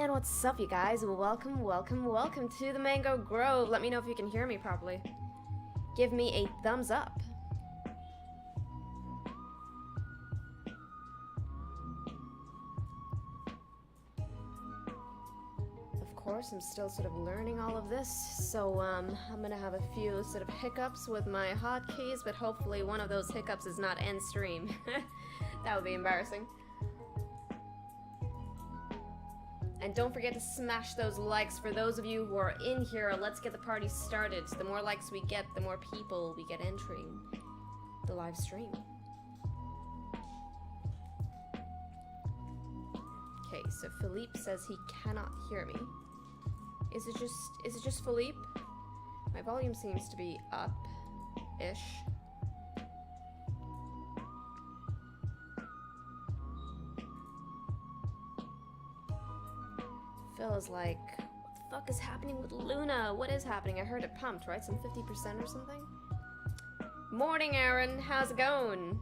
And what's up, you guys? Welcome to the Mango Grove. Let me know if you can hear me properly. Give me a thumbs up. Of course, I'm still sort of learning all of this, so I'm gonna have a few sort of hiccups with my hotkeys, but hopefully one of those hiccups is not end stream. That would be embarrassing. And don't forget to smash those likes for those of you who are in here. Let's get the party started. The more likes we get, the more people we get entering the live stream. Okay, so Philippe says he cannot hear me. Is it just Philippe? My volume seems to be up-ish. Phil is like, what the fuck is happening with Luna? What is happening? I heard it pumped, right? Some 50% or something? Morning, Aaron. How's it going?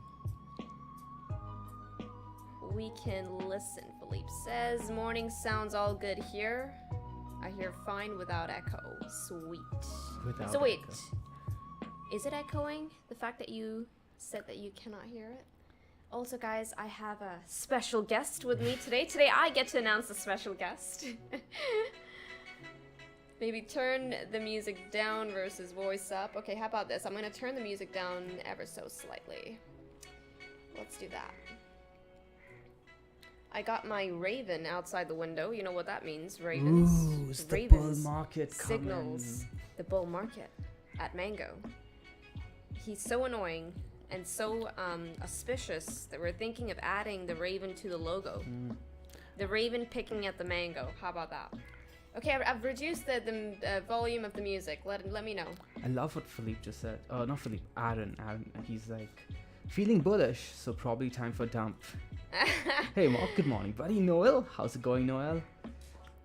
We can listen, Philippe says. Morning sounds all good here. I hear fine without echo. Sweet. Without so wait, echo. Is it echoing? The fact that you said that you cannot hear it? Also, guys, I have a special guest with me today. Today, I get to announce a special guest. Maybe turn the music down versus voice up. Okay, how about this? I'm going to turn the music down ever so slightly. Let's do that. I got my raven outside the window. You know what that means, ravens. Ooh, it's the bull market signals coming. The bull market at Mango. He's so annoying and so auspicious that we're thinking of adding the raven to the logo. The raven picking at the mango. How about that? Okay, I've reduced the volume of the music. Let me know. I love what Philippe just said. Oh, not Philippe, Aaron. He's like, feeling bullish, so probably time for dump. Hey, Mark, good morning, buddy. Noel, how's it going, Noel?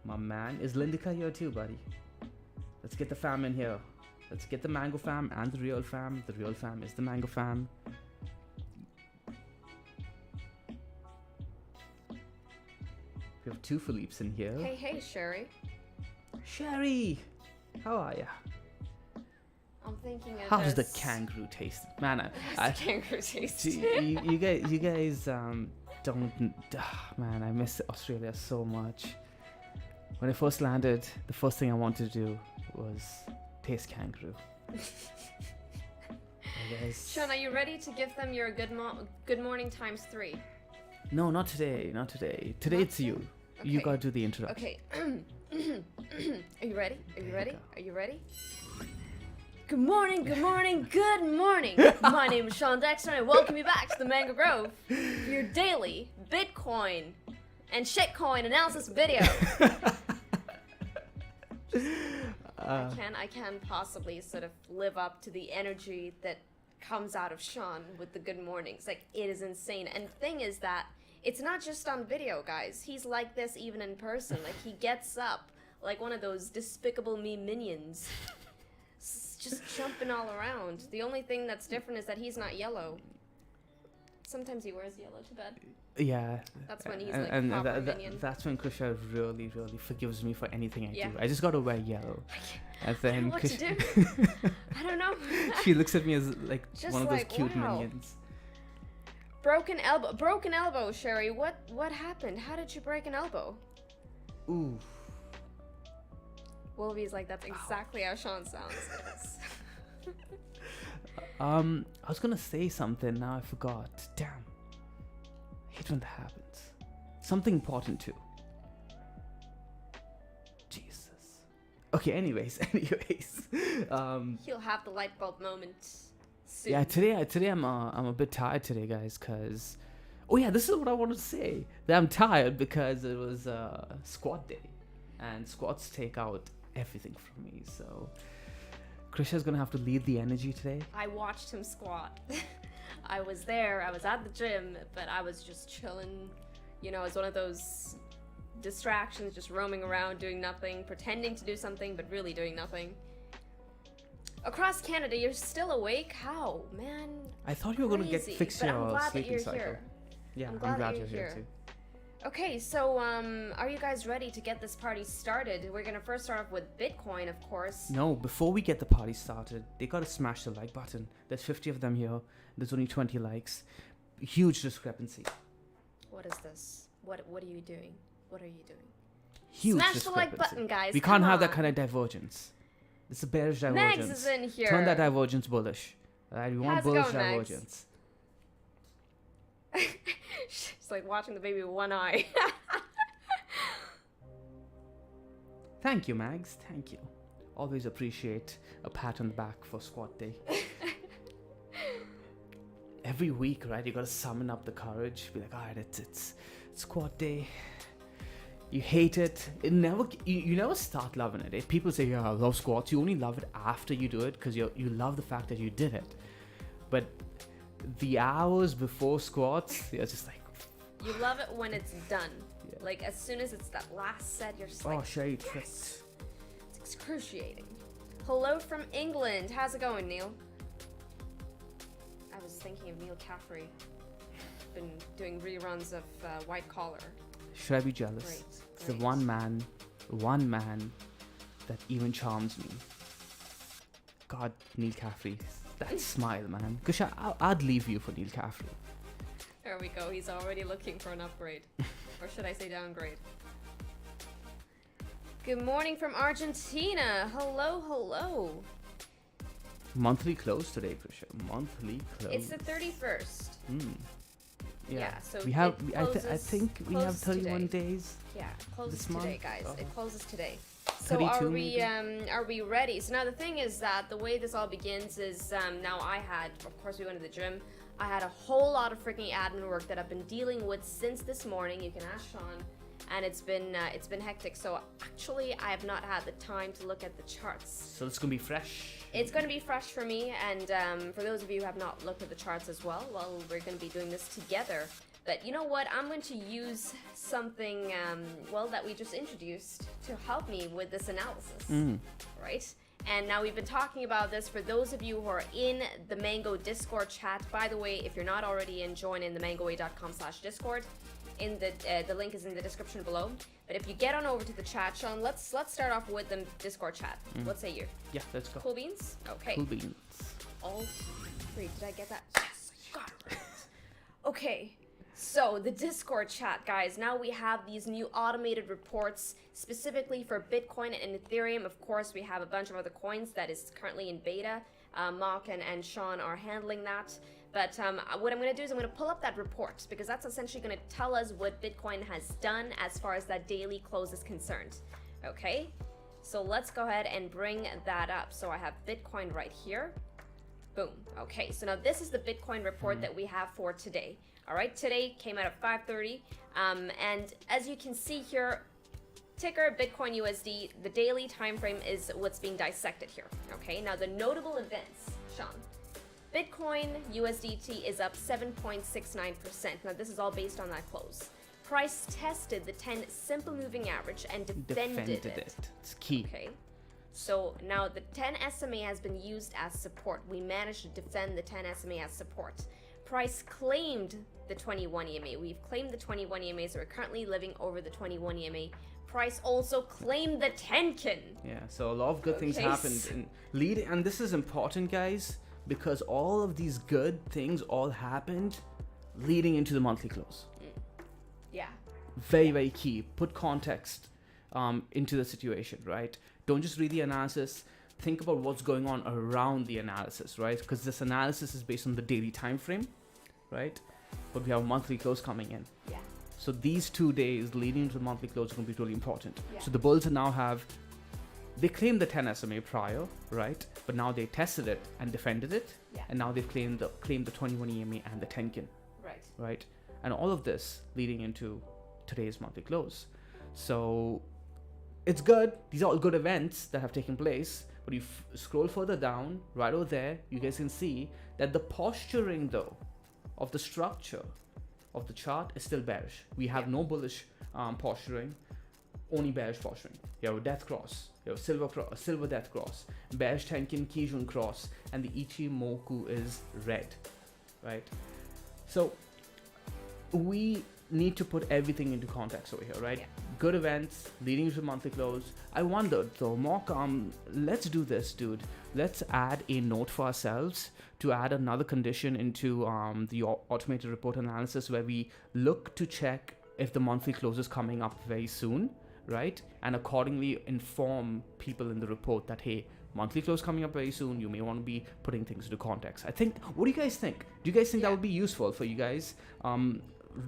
My man, is Lindica here too, buddy? Let's get the fam in here. Let's get the Mango fam and the real fam. The real fam is the Mango fam. We have two Philippes in here. Hey, Sherry. Sherry, how are ya? I'm thinking of How's the kangaroo taste? Man, the kangaroo taste? you guys don't... man, I miss Australia so much. When I first landed, the first thing I wanted to do was taste kangaroo. Sean, are you ready to give them your good morning times 3? No, not today. Today it's you. Okay. You gotta do the introduction. Okay. Are you ready? Are you ready? Good morning. My name is Sean Dexter and I welcome you back to the Mango Grove, your daily Bitcoin and shitcoin analysis video. I can possibly sort of live up to the energy that comes out of Sean with the good mornings. Like, it is insane. And the thing is that it's not just on video, guys. He's like this even in person. Like, he gets up like one of those Despicable Me minions, just jumping all around. The only thing that's different is that he's not yellow. Sometimes he wears yellow to bed. Yeah. That's when he's like proper minion. That's when Krisha really forgives me for anything I do. I just gotta wear yellow. And then I don't know what to do. I don't know. She looks at me as like just one of those like, cute wow. minions. Broken elbow, Sherry. What happened? How did you break an elbow? Ooh. Wolvie's like, that's exactly how Sean sounds. I was gonna say something, now I forgot. Damn. I hate when that happens. Something important too. Jesus. Okay, anyways. He'll have the light bulb moment soon. Yeah, today I'm a bit tired today, guys, cause this is what I wanted to say. That I'm tired because it was squat day, and squats take out everything from me. So Krisha's gonna have to lead the energy today. I watched him squat. I was there. I was at the gym, but I was just chilling. You know, as one of those distractions, just roaming around, doing nothing, pretending to do something, but really doing nothing. Across Canada, you're still awake? How, man? I thought you were gonna fix your sleeping cycle. Here. Yeah, I'm glad you're here too. Okay, so are you guys ready to get this party started? We're gonna first start off with Bitcoin, of course. No, before we get the party started, they gotta smash the like button. There's 50 of them here. There's only 20 likes. Huge discrepancy. What is this? What are you doing? What are you doing? Huge Smash the discrepancy. like button, guys. We come can't have that on. kind of divergence. It's a bearish Mags divergence. is in here. Turn that divergence bullish. Alright, we want How's it bullish going, Mags? divergence. It's like watching the baby with one eye. Thank you, Mags. Thank you. Always appreciate a pat on the back for squat day. Every week, right? You gotta summon up the courage. Be like, alright, it's squat day. You hate it. You never start loving it. If people say, yeah, I love squats, you only love it after you do it because you love the fact that you did it. But the hours before squats, you're just like, You love it when it's done. Yeah. Like as soon as it's that last set, you're just oh, like, shade. yes. It's excruciating. Hello from England. How's it going, Neil? I was thinking of Neil Caffrey. Been doing reruns of White Collar. Should I be jealous? Great. It's the one man that even charms me. God, Neil Caffrey. That smile, man. Krisha, I'd leave you for Neil Caffrey. There we go. He's already looking for an upgrade. Or should I say downgrade? Good morning from Argentina. Hello, hello. Monthly close today, Krisha. Monthly close. It's the 31st. Yeah, so we have. it I closes- think we have closes 31 today. days. Yeah, it closes This today, month? guys. Oh. It closes today. So 32 are we ready? So now the thing is that the way this all begins is now of course we went to the gym. I had a whole lot of freaking admin work that I've been dealing with since this morning. You can ask Sean, and it's been hectic. So actually, I have not had the time to look at the charts. So it's gonna be fresh. It's going to be fresh for me, and for those of you who have not looked at the charts as well, we're going to be doing this together. But you know what? I'm going to use something, that we just introduced to help me with this analysis, right? And now we've been talking about this for those of you who are in the Mango Discord chat. By the way, if you're not already in, join in the mangoa.com/discord. The link is in the description below. But if you get on over to the chat, Sean, let's start off with the Discord chat. What say you? Yeah, let's go. Cool beans? Okay. Cool beans. Alt. Wait, did I get that? Yes, I got it right. Okay. So the Discord chat, guys. Now we have these new automated reports specifically for Bitcoin and Ethereum. Of course, we have a bunch of other coins that is currently in beta. Mark and Sean are handling that. But what I'm going to do is I'm going to pull up that report because that's essentially going to tell us what Bitcoin has done as far as that daily close is concerned. Okay, so let's go ahead and bring that up. So I have Bitcoin right here. Boom. Okay, so now this is the Bitcoin report that we have for today. All right, today came out at 5:30. And as you can see here, ticker Bitcoin USD, the daily time frame is what's being dissected here. Okay, now the notable events, Sean. Bitcoin USDT is up 7.69%. Now this is all based on that close. Price tested the 10 simple moving average and defended it. It's key. Okay. So now the 10 SMA has been used as support. We managed to defend the 10 SMA as support. Price claimed the 21 EMA. We've claimed the 21 EMA, so we're currently living over the 21 EMA. Price also claimed the Tenkin. Yeah, so a lot of good things happened. And this is important, guys, because all of these good things all happened leading into the monthly close. Yeah. Very, very key. Put context into the situation, right? Don't just read the analysis. Think about what's going on around the analysis, right? Because this analysis is based on the daily time frame, right? But we have a monthly close coming in. Yeah. So these 2 days leading into the monthly close are going to be really important. Yeah. So the bulls now they claimed the 10 SMA prior, right? But now they tested it and defended it. Yeah. And now they've claimed the 21 EMA and the Tenkin, Right. right? And all of this leading into today's monthly close. So it's good. These are all good events that have taken place. But you scroll further down, right over there, you guys can see that the posturing, though, of the structure of the chart is still bearish. We have no bullish posturing, only bearish posturing. You have a death cross, you have a silver death cross, bearish Tenkin Kijun cross, and the Ichimoku is red, right? So we need to put everything into context over here, right? Yeah. Good events leading to monthly close. I wondered though, Mock, let's do this, dude. Let's add a note for ourselves to add another condition into the automated report analysis where we look to check if the monthly close is coming up very soon, right? And accordingly inform people in the report that, hey, monthly close coming up very soon. You may want to be putting things into context. I think, what do you guys think? Do you guys think that would be useful for you guys?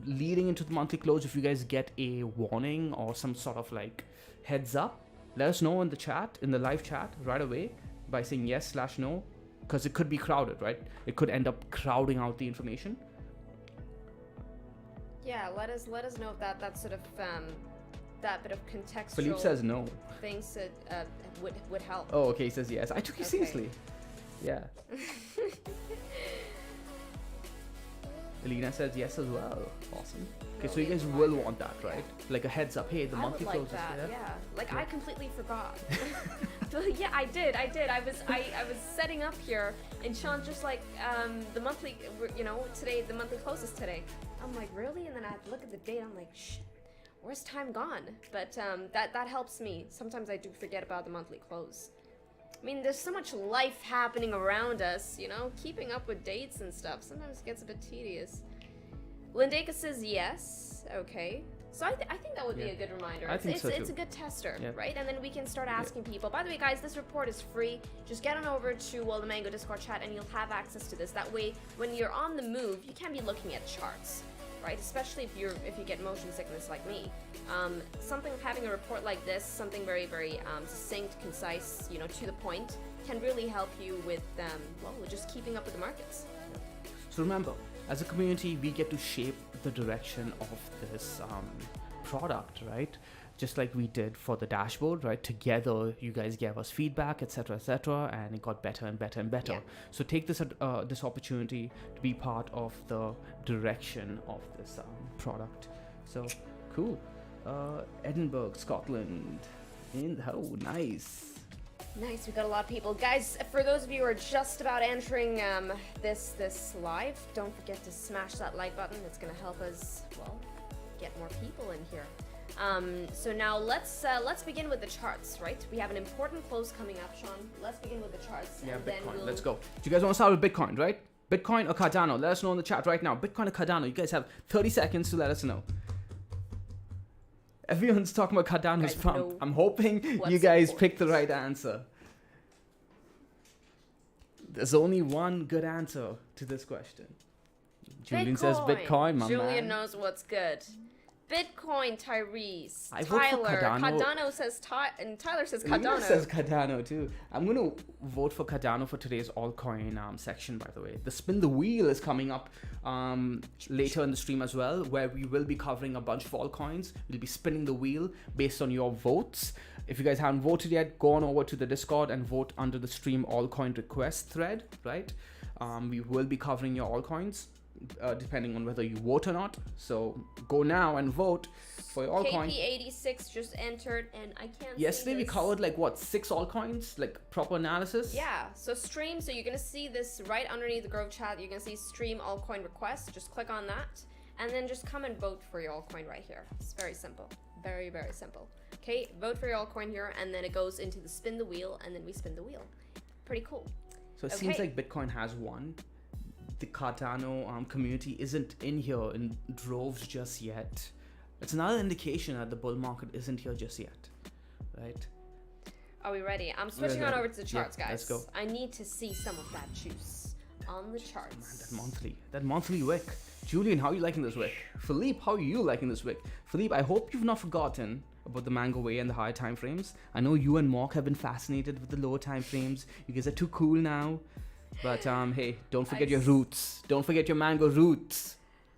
Leading into the monthly close, if you guys get a warning or some sort of like heads up, let us know in the chat, in the live chat right away by saying yes/no, because it could be crowded, right? It could end up crowding out the information. Yeah, let us know if that sort of that bit of contextual. Philippe says no. Things that would help. Oh, okay. He says yes. I took you seriously. Yeah. Elena says yes as well. Awesome. Okay, so you guys will want that, right? Like a heads up. Hey, the monthly I would like closes. that. Yeah. Like I completely forgot. But yeah, I did. I was setting up here, and Sean just like the monthly. Today the monthly closes today. I'm like, really? And then I had to look at the date. I'm like, shh. Where's time gone? But that helps me. Sometimes I do forget about the monthly close. I mean, there's so much life happening around us, keeping up with dates and stuff sometimes gets a bit tedious. Lindeka says yes. Okay. So I think that would be a good reminder. I think so too. It's a good tester, right? And then we can start asking people. By the way, guys, this report is free. Just get on over to the Mango Discord chat and you'll have access to this. That way, when you're on the move, you can be looking at charts. Right, especially if you get motion sickness like me, having a report like this, something very very succinct, concise, to the point, can really help you with just keeping up with the markets. So remember, as a community, we get to shape the direction of this product, right? Just like we did for the dashboard, right? Together, you guys gave us feedback, etc., and it got better and better and better. Yeah. So take this this opportunity to be part of the direction of this product. So cool. Edinburgh, Scotland. Nice. Nice. We got a lot of people, guys. For those of you who are just about entering this live, don't forget to smash that like button. It's gonna help us get more people in here. So now let's begin with the charts, right? We have an important close coming up, Sean. Let's begin with the charts. Yeah, and Bitcoin. Then Let's go. Do you guys want to start with Bitcoin, right? Bitcoin or Cardano? Let us know in the chat right now. Bitcoin or Cardano? You guys have 30 seconds to let us know. Everyone's talking about Cardano's pump. I'm hoping you guys pick the right answer. There's only one good answer to this question. Julian says Bitcoin, my Julian man. knows what's good. Bitcoin, Tyrese. I vote for Tyler. Cardano. Cardano says and Tyler says Lena Cardano. says Cardano too. I'm going to vote for Cardano for today's altcoin section, by the way. The spin the wheel is coming up later in the stream as well, where we will be covering a bunch of altcoins. We'll be spinning the wheel based on your votes. If you guys haven't voted yet, go on over to the Discord and vote under the stream altcoin request thread, right? We will be covering your altcoins. Depending on whether you vote or not. So go now and vote for your altcoin. KP86 just entered and I can't Yesterday see we this. covered like 6 altcoins, like proper analysis. Yeah, so stream, so you're gonna see this right underneath the Grove chat. You're gonna see stream altcoin request. Just click on that and then just come and vote for your altcoin right here. It's very simple. Very, very simple. Okay, vote for your altcoin here and then it goes into the spin the wheel and then we spin the wheel. Pretty cool. So it seems like Bitcoin has won. The Cardano community isn't in here in droves just yet. It's another indication that the bull market isn't here just yet, right? Are we ready? I'm switching on over to the charts, guys. Let's go. I need to see some of that juice on the charts. Man, that monthly wick. Julian, how are you liking this wick? Philippe, how are you liking this wick? Philippe, I hope you've not forgotten about the mango way and the higher time frames. I know you and Mark have been fascinated with the lower time frames. You guys are too cool now. But hey, don't forget your roots. Don't forget your mango roots.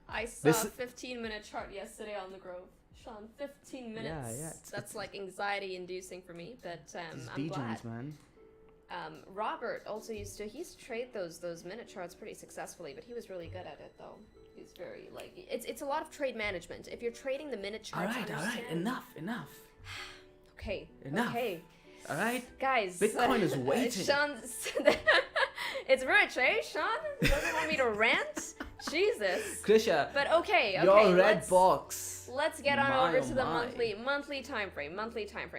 I saw a 15-minute chart yesterday on the Grove. Sean, 15 minutes. Yeah. That's like anxiety inducing for me, but I'm glad. Man. Robert also used to trade those minute charts pretty successfully, but he was really good at it though. He's very it's a lot of trade management. If you're trading the minute charts, all right, enough. Okay. Enough. Okay. All right, guys. Bitcoin is waiting. Sean's it's rich, eh, Sean? Doesn't want me to rant? Jesus. Krisha, But okay, your red box. Let's get on My, over oh to the my. monthly time frame,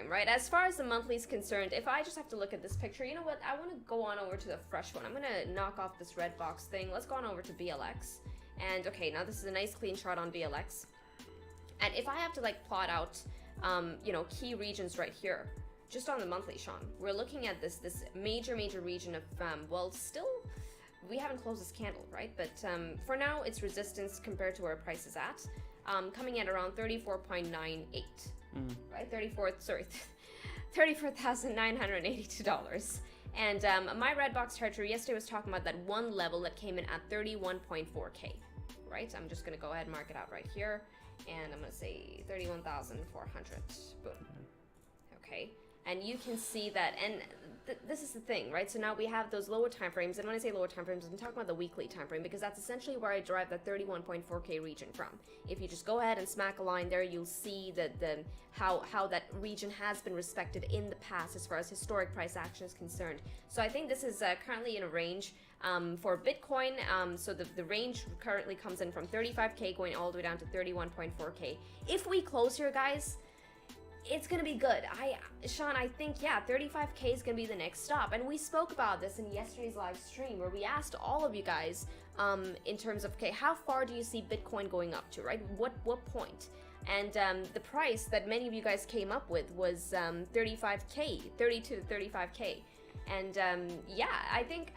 right? As far as the monthly is concerned, if I just have to look at this picture, you know what? I want to go on over to the fresh one. I'm going to knock off this red box thing. Let's go on over to BLX. And okay, now this is a nice clean chart on BLX. And if I have to like plot out, you know, key regions right here, just on the monthly, Sean, we're looking at this major region of, well, still, we haven't closed this candle, right? But for now, it's resistance compared to where price is at, coming at around 34.98, right? $34,982. And my red box territory yesterday was talking about that one level that came in at 31.4K, right? I'm just gonna go ahead and mark it out right here, and I'm gonna say 31,400. Boom. Okay. And you can see that, and this is the thing, right? So now we have those lower time frames, and when I say lower time frames, I'm talking about the weekly time frame, because that's essentially where I derive that 31.4K region from. If you just go ahead and smack a line there, you'll see that how that region has been respected in the past as far as historic price action is concerned. So I think this is currently in a range for Bitcoin. So the range currently comes in from 35K going all the way down to 31.4K. If we close here, guys, it's gonna be good. Sean, I think, yeah, 35K is gonna be the next stop. And we spoke about this in yesterday's live stream, where we asked all of you guys in terms of, okay, how far do you see Bitcoin going up to, right? What point? And the price that many of you guys came up with was 35K, 32 to 35K. And yeah, I think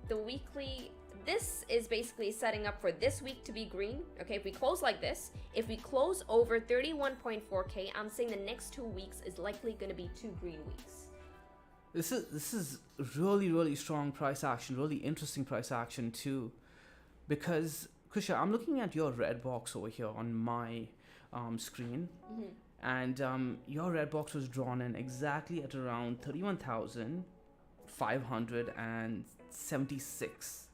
the weekly, this is basically setting up for this week to be green. Okay, if we close like this, if we close over 31.4K, I'm saying the next 2 weeks is likely going to be 2 green weeks. This is really strong price action, really interesting price action too, because Krisha, I'm looking at your red box over here on my screen, and your red box was drawn in exactly at around 31,576.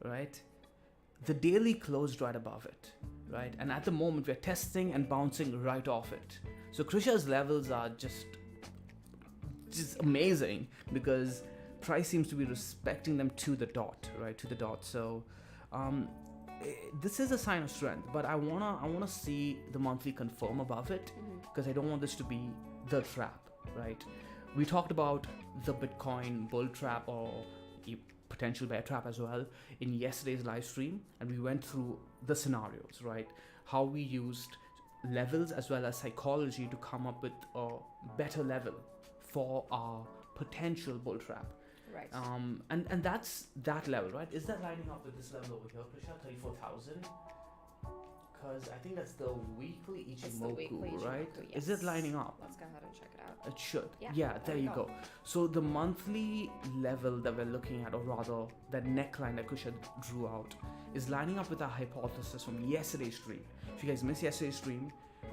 Right? The daily closed right above it, right? And at the moment, we're testing and bouncing right off it. So Krisha's levels are just amazing, because price seems to be respecting them to the dot, right? To the dot. So this is a sign of strength, but I wanna see the monthly confirm above it, because I don't want this to be the trap, right? We talked about the Bitcoin bull trap, or potential bear trap as well, in yesterday's live stream, and we went through the scenarios, right? How we used levels as well as psychology to come up with a better level for our potential bull trap. Right. And that's that level, right? Is that lining up with this level over here, Krisha? 34,000? Because I think that's the weekly Ichimoku, right? Yes. Is it lining up? Let's go ahead and check it out. It should. Yeah, there you go. So the monthly level that we're looking at, or rather that neckline that Krisha drew out, is lining up with our hypothesis from yesterday's stream. If you guys missed yesterday's stream,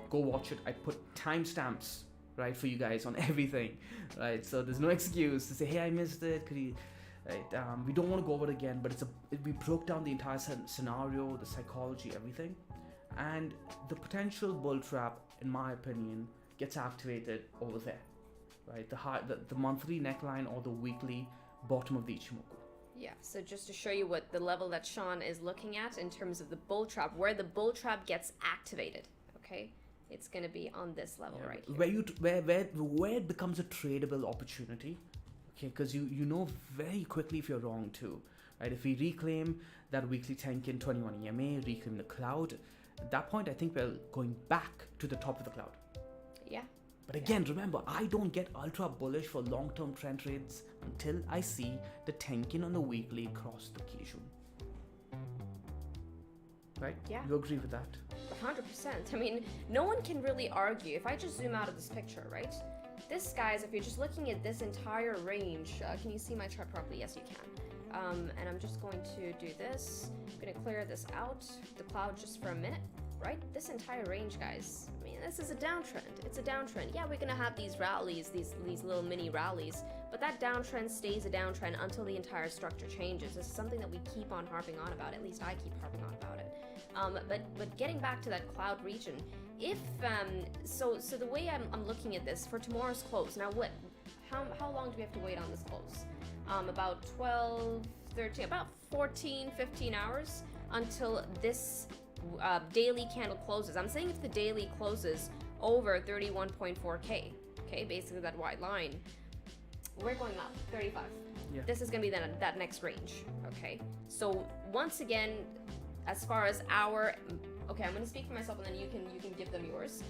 go watch it. I put timestamps, right, for you guys on everything, right? So there's no excuse to say, hey, I missed it. Could you, right? We don't want to go over it again, but we broke down the entire scenario, the psychology, everything. And the potential bull trap, in my opinion, gets activated over there, right? The monthly neckline or the weekly bottom of the Ichimoku. Yeah, so just to show you what the level that Sean is looking at in terms of the bull trap, where the bull trap gets activated, okay? It's going to be on this level right here. Where it becomes a tradable opportunity, okay? Because you know very quickly if you're wrong too, right? If we reclaim that weekly tank in 21 EMA, reclaim the cloud, at that point, I think we're going back to the top of the cloud. Yeah. But again, remember, I don't get ultra bullish for long-term trend trades until I see the Tenkin on the weekly cross the Kijun. Right? Yeah. You agree with that? 100%. I mean, no one can really argue. If I just zoom out of this picture, right? This, guys, if you're just looking at this entire range, can you see my chart properly? Yes, you can. And I'm just going to do this. I'm going to clear this out, the cloud, just for a minute, right? This entire range, guys, I mean, this is a downtrend. It's a downtrend. Yeah, we're going to have these rallies, these little mini rallies, but that downtrend stays a downtrend until the entire structure changes. This is something that we keep on harping on about. At least I keep harping on about it. But getting back to that cloud region, if so the way I'm looking at this for tomorrow's close. Now, how long do we have to wait on this close? About 12 13, about 14, 15 hours until this daily candle closes. I'm saying if the daily closes over 31.4K, okay, basically that white line, we're going up 35. Yeah. This is going to be that next range, okay? So once again, as far as our, okay, I'm going to speak for myself and then you can give them yours.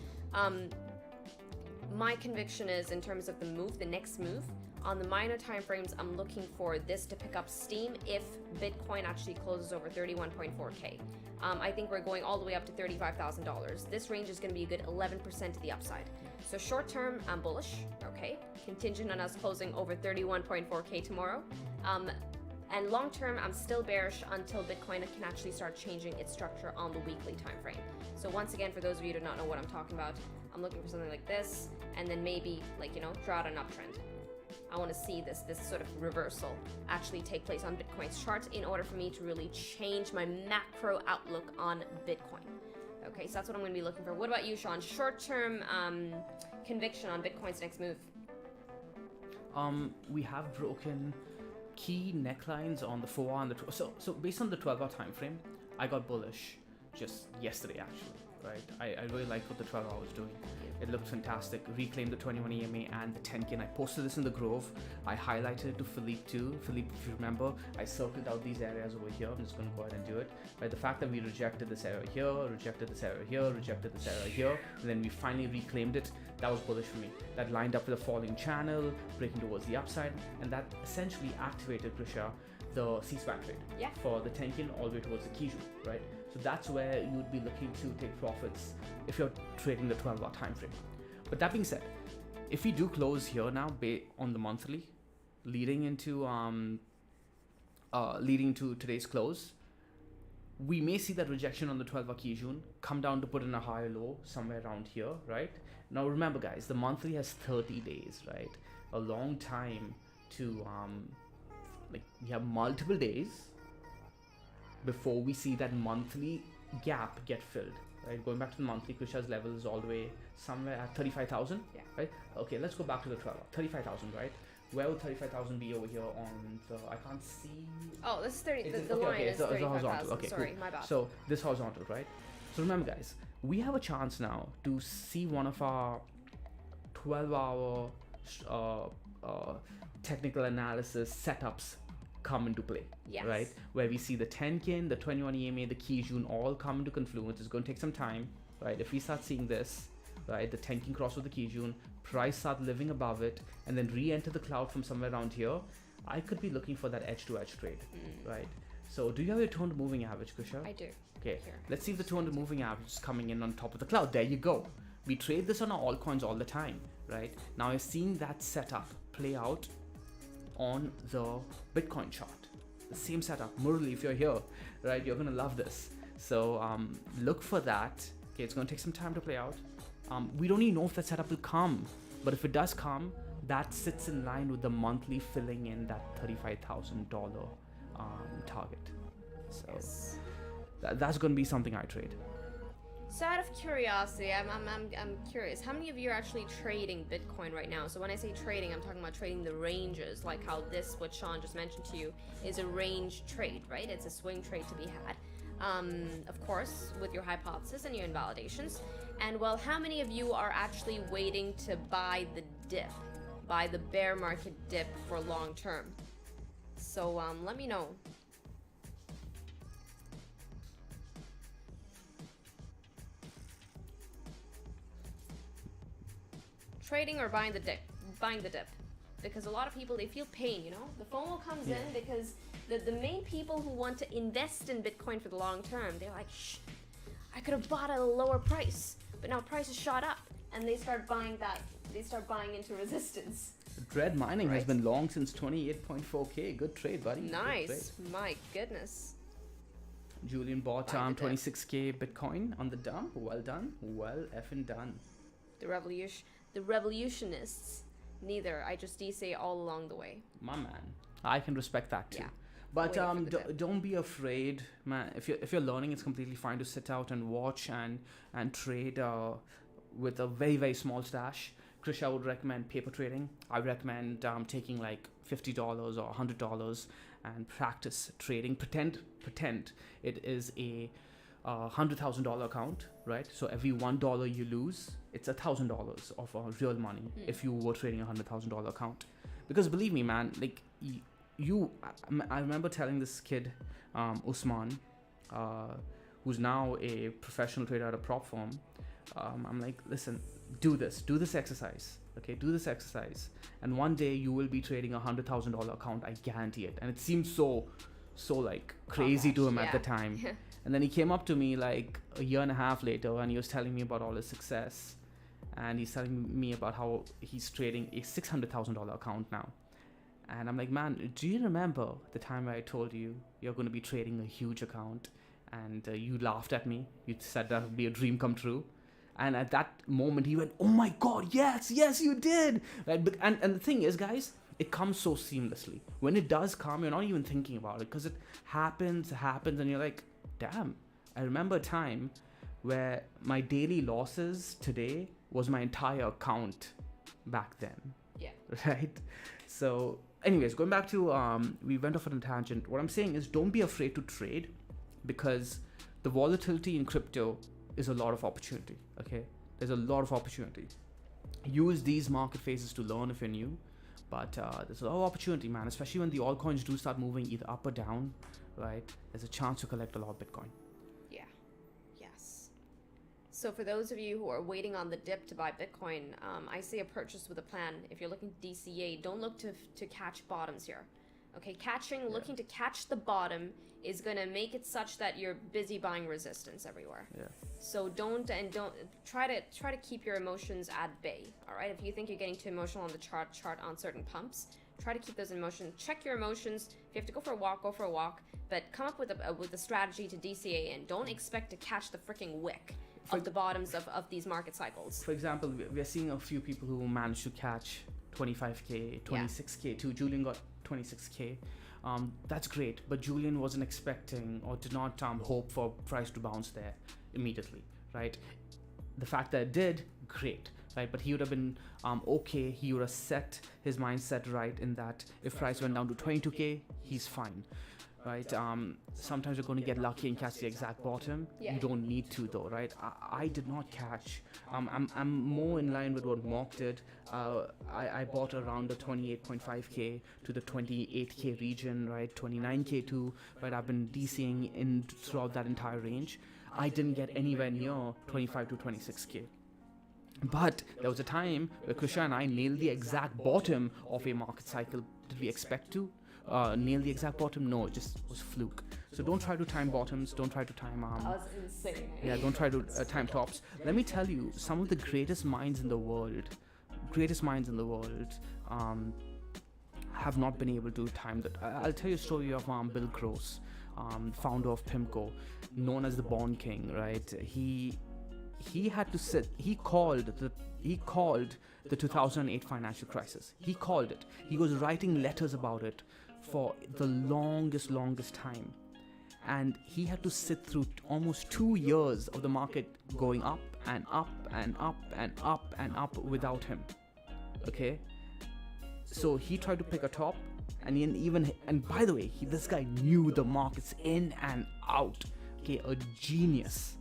My conviction is in terms of the next move, on the minor time frames, I'm looking for this to pick up steam if Bitcoin actually closes over 31.4K. I think we're going all the way up to $35,000. This range is going to be a good 11% to the upside. So short term, I'm bullish, okay? Contingent on us closing over 31.4K tomorrow. And long term, I'm still bearish until Bitcoin can actually start changing its structure on the weekly time frame. So once again, for those of you who do not know what I'm talking about, I'm looking for something like this, and then maybe, like, draw out an uptrend. I want to see this sort of reversal actually take place on Bitcoin's chart in order for me to really change my macro outlook on Bitcoin. Okay, so that's what I'm going to be looking for. What about you, Sean? Short-term conviction on Bitcoin's next move? We have broken key necklines on the 4 and the 12. So based on the 12-hour time frame, I got bullish just yesterday actually. Right, I really like what the 12 hour was doing. It looked fantastic. Reclaimed the 21 EMA and the 10K, and I posted this in the Grove. I highlighted it to Philippe too. Philippe, if you remember, I circled out these areas over here. I'm just going to go ahead and do it. Right, the fact that we rejected this area here, rejected this area here, rejected this area here, and then we finally reclaimed it. That was bullish for me. That lined up with a falling channel, breaking towards the upside, and that essentially activated, Krisha, the C-SPAN trade for the 10K all the way towards the Kijun, right? So that's where you would be looking to take profits if you're trading the 12-hour time frame. But that being said, if we do close here now on the monthly, leading into today's close, we may see that rejection on the 12-hour Kijun come down to put in a higher low somewhere around here, right? Now remember, guys, the monthly has 30 days, right? A long time to we have multiple days before we see that monthly gap get filled, right? Going back to the monthly, Krisha's level is all the way somewhere at 35,000, right? Okay, let's go back to the 12 hour, 35,000, right? Where would 35,000 be over here on the, I can't see. Oh, this is 30, the line is 35,000, okay, sorry, cool. my bad. So this horizontal, right? So remember, guys, we have a chance now to see one of our 12-hour technical analysis setups come into play, right? Where we see the 10K, the 21 EMA, the Kijun all come into confluence. It's going to take some time, right? If we start seeing this, right, the 10K cross with the Kijun, price start living above it, and then re-enter the cloud from somewhere around here, I could be looking for that edge-to-edge trade, right? So do you have your 200 moving average, Krisha? I do. Okay, let's see if the 200 moving average is coming in on top of the cloud. There you go. We trade this on our altcoins all the time, right? Now I've seen that setup play out on the Bitcoin chart. The same setup. Murali, if you're here, right, you're gonna love this. So look for that. Okay, it's gonna take some time to play out. We don't even know if that setup will come, but if it does come, that sits in line with the monthly filling in that $35,000 target. So that's gonna be something I trade. So out of curiosity, I'm curious, how many of you are actually trading Bitcoin right now? So when I say trading, I'm talking about trading the ranges, like how this, what Sean just mentioned to you, is a range trade, right? It's a swing trade to be had. Of course, with your hypothesis and your invalidations. And well, how many of you are actually waiting to buy the dip, buy the bear market dip for long term? So let me know. Trading or buying the dip, because a lot of people, they feel pain, the FOMO comes in because the main people who want to invest in Bitcoin for the long term, they're like, shh, I could have bought at a lower price, but now prices shot up, and they start buying into resistance. Dread mining has been long since 28.4K. Good trade, buddy. Nice. My goodness. Julian bought 26K Bitcoin on the dump. Well done. Well effing done. The revolutionists, neither. I just say all along the way. My man. I can respect that too. Yeah. But don't be afraid, man. If you're learning, it's completely fine to sit out and watch and trade with a very, very small stash. Krisha would recommend paper trading. I recommend taking like $50 or $100 and practice trading. Pretend it is a $100,000 account, right? So every $1 you lose, it's $1,000 of real money if you were trading a $100,000 account. Because believe me, man, like I remember telling this kid, Usman, who's now a professional trader at a prop firm. I'm like, listen, do this exercise, okay? Do this exercise, and one day you will be trading a $100,000 account. I guarantee it. And it seemed so like crazy to him at the time. And then he came up to me like a year and a half later, and he was telling me about all his success, and he's telling me about how he's trading a $600,000 account now. And I'm like, man, do you remember the time I told you you're going to be trading a huge account, and you laughed at me? You said that would be a dream come true. And at that moment, he went, oh my God, yes, you did. Right? And the thing is, guys, it comes so seamlessly. When it does come, you're not even thinking about it, because it happens, and you're like, damn, I remember a time where my daily losses today was my entire account back then. Yeah. Right? So anyways, going back to, we went off on a tangent. What I'm saying is, don't be afraid to trade, because the volatility in crypto is a lot of opportunity, okay? There's a lot of opportunity. Use these market phases to learn if you're new, but there's a lot of opportunity, man, especially when the altcoins do start moving either up or down, right? There's a chance to collect a lot of Bitcoin. Yeah. Yes. So for those of you who are waiting on the dip to buy Bitcoin, I say a purchase with a plan. If you're looking to DCA, don't look to catch bottoms here. Okay, looking to catch the bottom is going to make it such that you're busy buying resistance everywhere. Yeah. So don't try to keep your emotions at bay. All right, if you think you're getting too emotional on the chart on certain pumps, try to keep those emotions. Check your emotions. If you have to go for a walk, go for a walk. But come up with a strategy to DCA in. Don't expect to catch the freaking wick of the bottoms of these market cycles. For example, we're seeing a few people who managed to catch 25K, 26K too. Julian got 26K. That's great, but Julian wasn't expecting or did not hope for price to bounce there immediately, right? The fact that it did, great, right? But he would have been okay. He would have set his mindset right in that if price went down to 22K, he's fine, right? Sometimes you're going to get lucky and catch the exact bottom. You don't need to though, right? I did not catch. I'm more in line with what Mock did. I bought around the 28.5K to the 28K region, right? 29K too, right? I've been DCing in throughout that entire range. I didn't get anywhere near 25 to 26K. But there was a time where Krisha and I nailed the exact bottom of a market cycle. Did we expect to nail the exact bottom? No, it just was fluke. So don't try to time bottoms. Don't try to time That was insane. Yeah, don't try to time tops. Let me tell you, some of the greatest minds in the world have not been able to time that. I'll tell you a story of Bill Gross, founder of PIMCO, known as the Bond King, right? He had to sit. He called the 2008 financial crisis. He called it. He was writing letters about it for the longest time. And he had to sit through almost 2 years of the market going up and up and up and up and up without him. Okay? So he tried to pick a top, and by the way, this guy knew the markets in and out. Okay, a genius.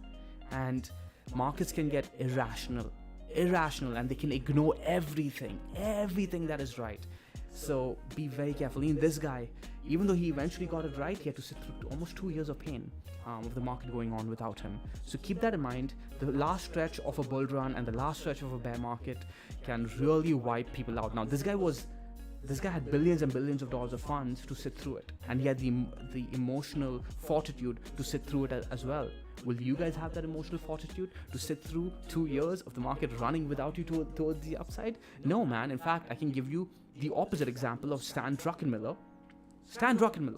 And markets can get irrational, and they can ignore everything that is right. So be very careful. In this guy, even though he eventually got it right, he had to sit through almost 2 years of pain of the market going on without him. So keep that in mind. The last stretch of a bull run and the last stretch of a bear market can really wipe people out. Now this guy had billions and billions of dollars of funds to sit through it, and he had the emotional fortitude to sit through it as well. Will you guys have that emotional fortitude to sit through 2 years of the market running without you towards the upside? No, man. In fact, I can give you the opposite example of Stan Druckenmiller.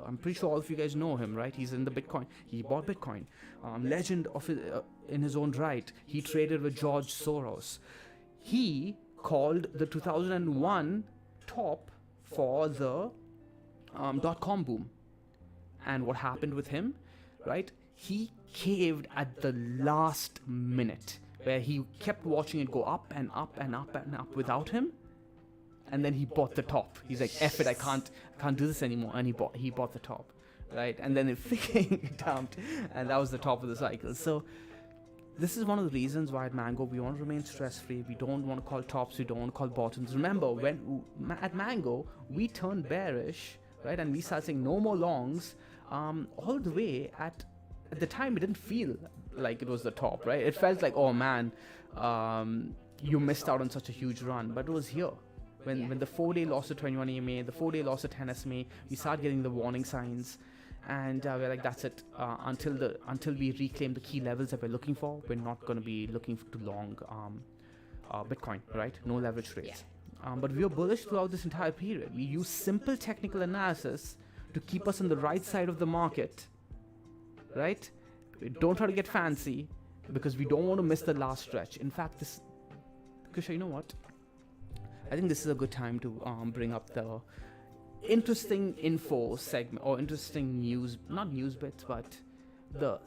I'm pretty sure all of you guys know him, right? He's in the Bitcoin. He bought Bitcoin. Legend of in his own right. He traded with George Soros. He called the 2001 top for the .com boom. And what happened with him, right? He caved at the last minute, where he kept watching it go up and up and up and up without him. and then he bought the top. He's like, F it, I can't do this anymore, and he bought the top, right? And then it freaking dumped, and that was the top of the cycle. So this is one of the reasons why at Mango we want to remain stress-free. We don't want to call tops, we don't want to call bottoms. Remember, at Mango we turned bearish, right, and we started saying no more longs, all the way at the time. It didn't feel like it was the top, right? It felt like, oh man, you missed out on such a huge run, but it was here. When the 4-day lost to 21 EMA, the 4-day lost to 10 SMA, we start getting the warning signs, and we're like, that's it. Until we reclaim the key levels that we're looking for, we're not going to be looking to long Bitcoin, right? No leverage rates. But we were bullish throughout this entire period. We use simple technical analysis to keep us on the right side of the market, right? We don't try to get fancy because we don't want to miss the last stretch. In fact, Krisha, you know what? I think this is a good time to bring up the interesting info segment, or interesting news, not news bits, but the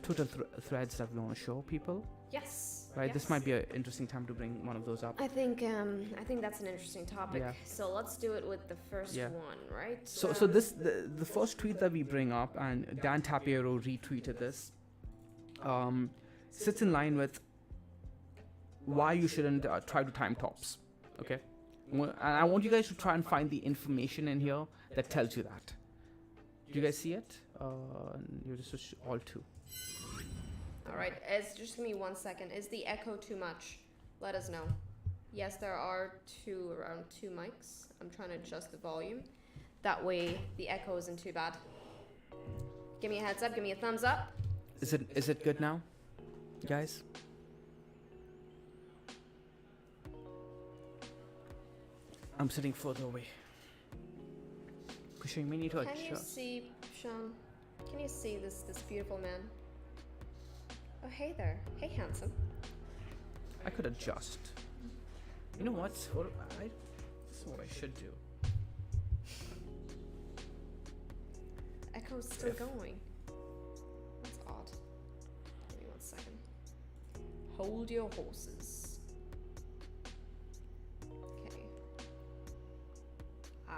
Twitter threads that we want to show people. Yes. Right. Yes. This might be an interesting time to bring one of those up. I think that's an interesting topic. Yeah. So let's do it with the first one, right? So the first tweet that we bring up, and Dan Tapiero retweeted this, sits in line with why you shouldn't try to time tops. Okay, and I want you guys to try and find the information in here that tells you that. Do you guys see it? You just switch all two. All right, just give me 1 second. Is the echo too much? Let us know. Yes, there are around two mics. I'm trying to adjust the volume. That way the echo isn't too bad. Give me a heads up, give me a thumbs up. Is it good now, guys? I'm sitting further away. Krisha, you may need to adjust. Can you see, Sean? Can you see this beautiful man? Oh, hey there. Hey, handsome. I could adjust. You know what? This is what I should do. Echo's still going. That's odd. Give me 1 second. Hold your horses. Okay. I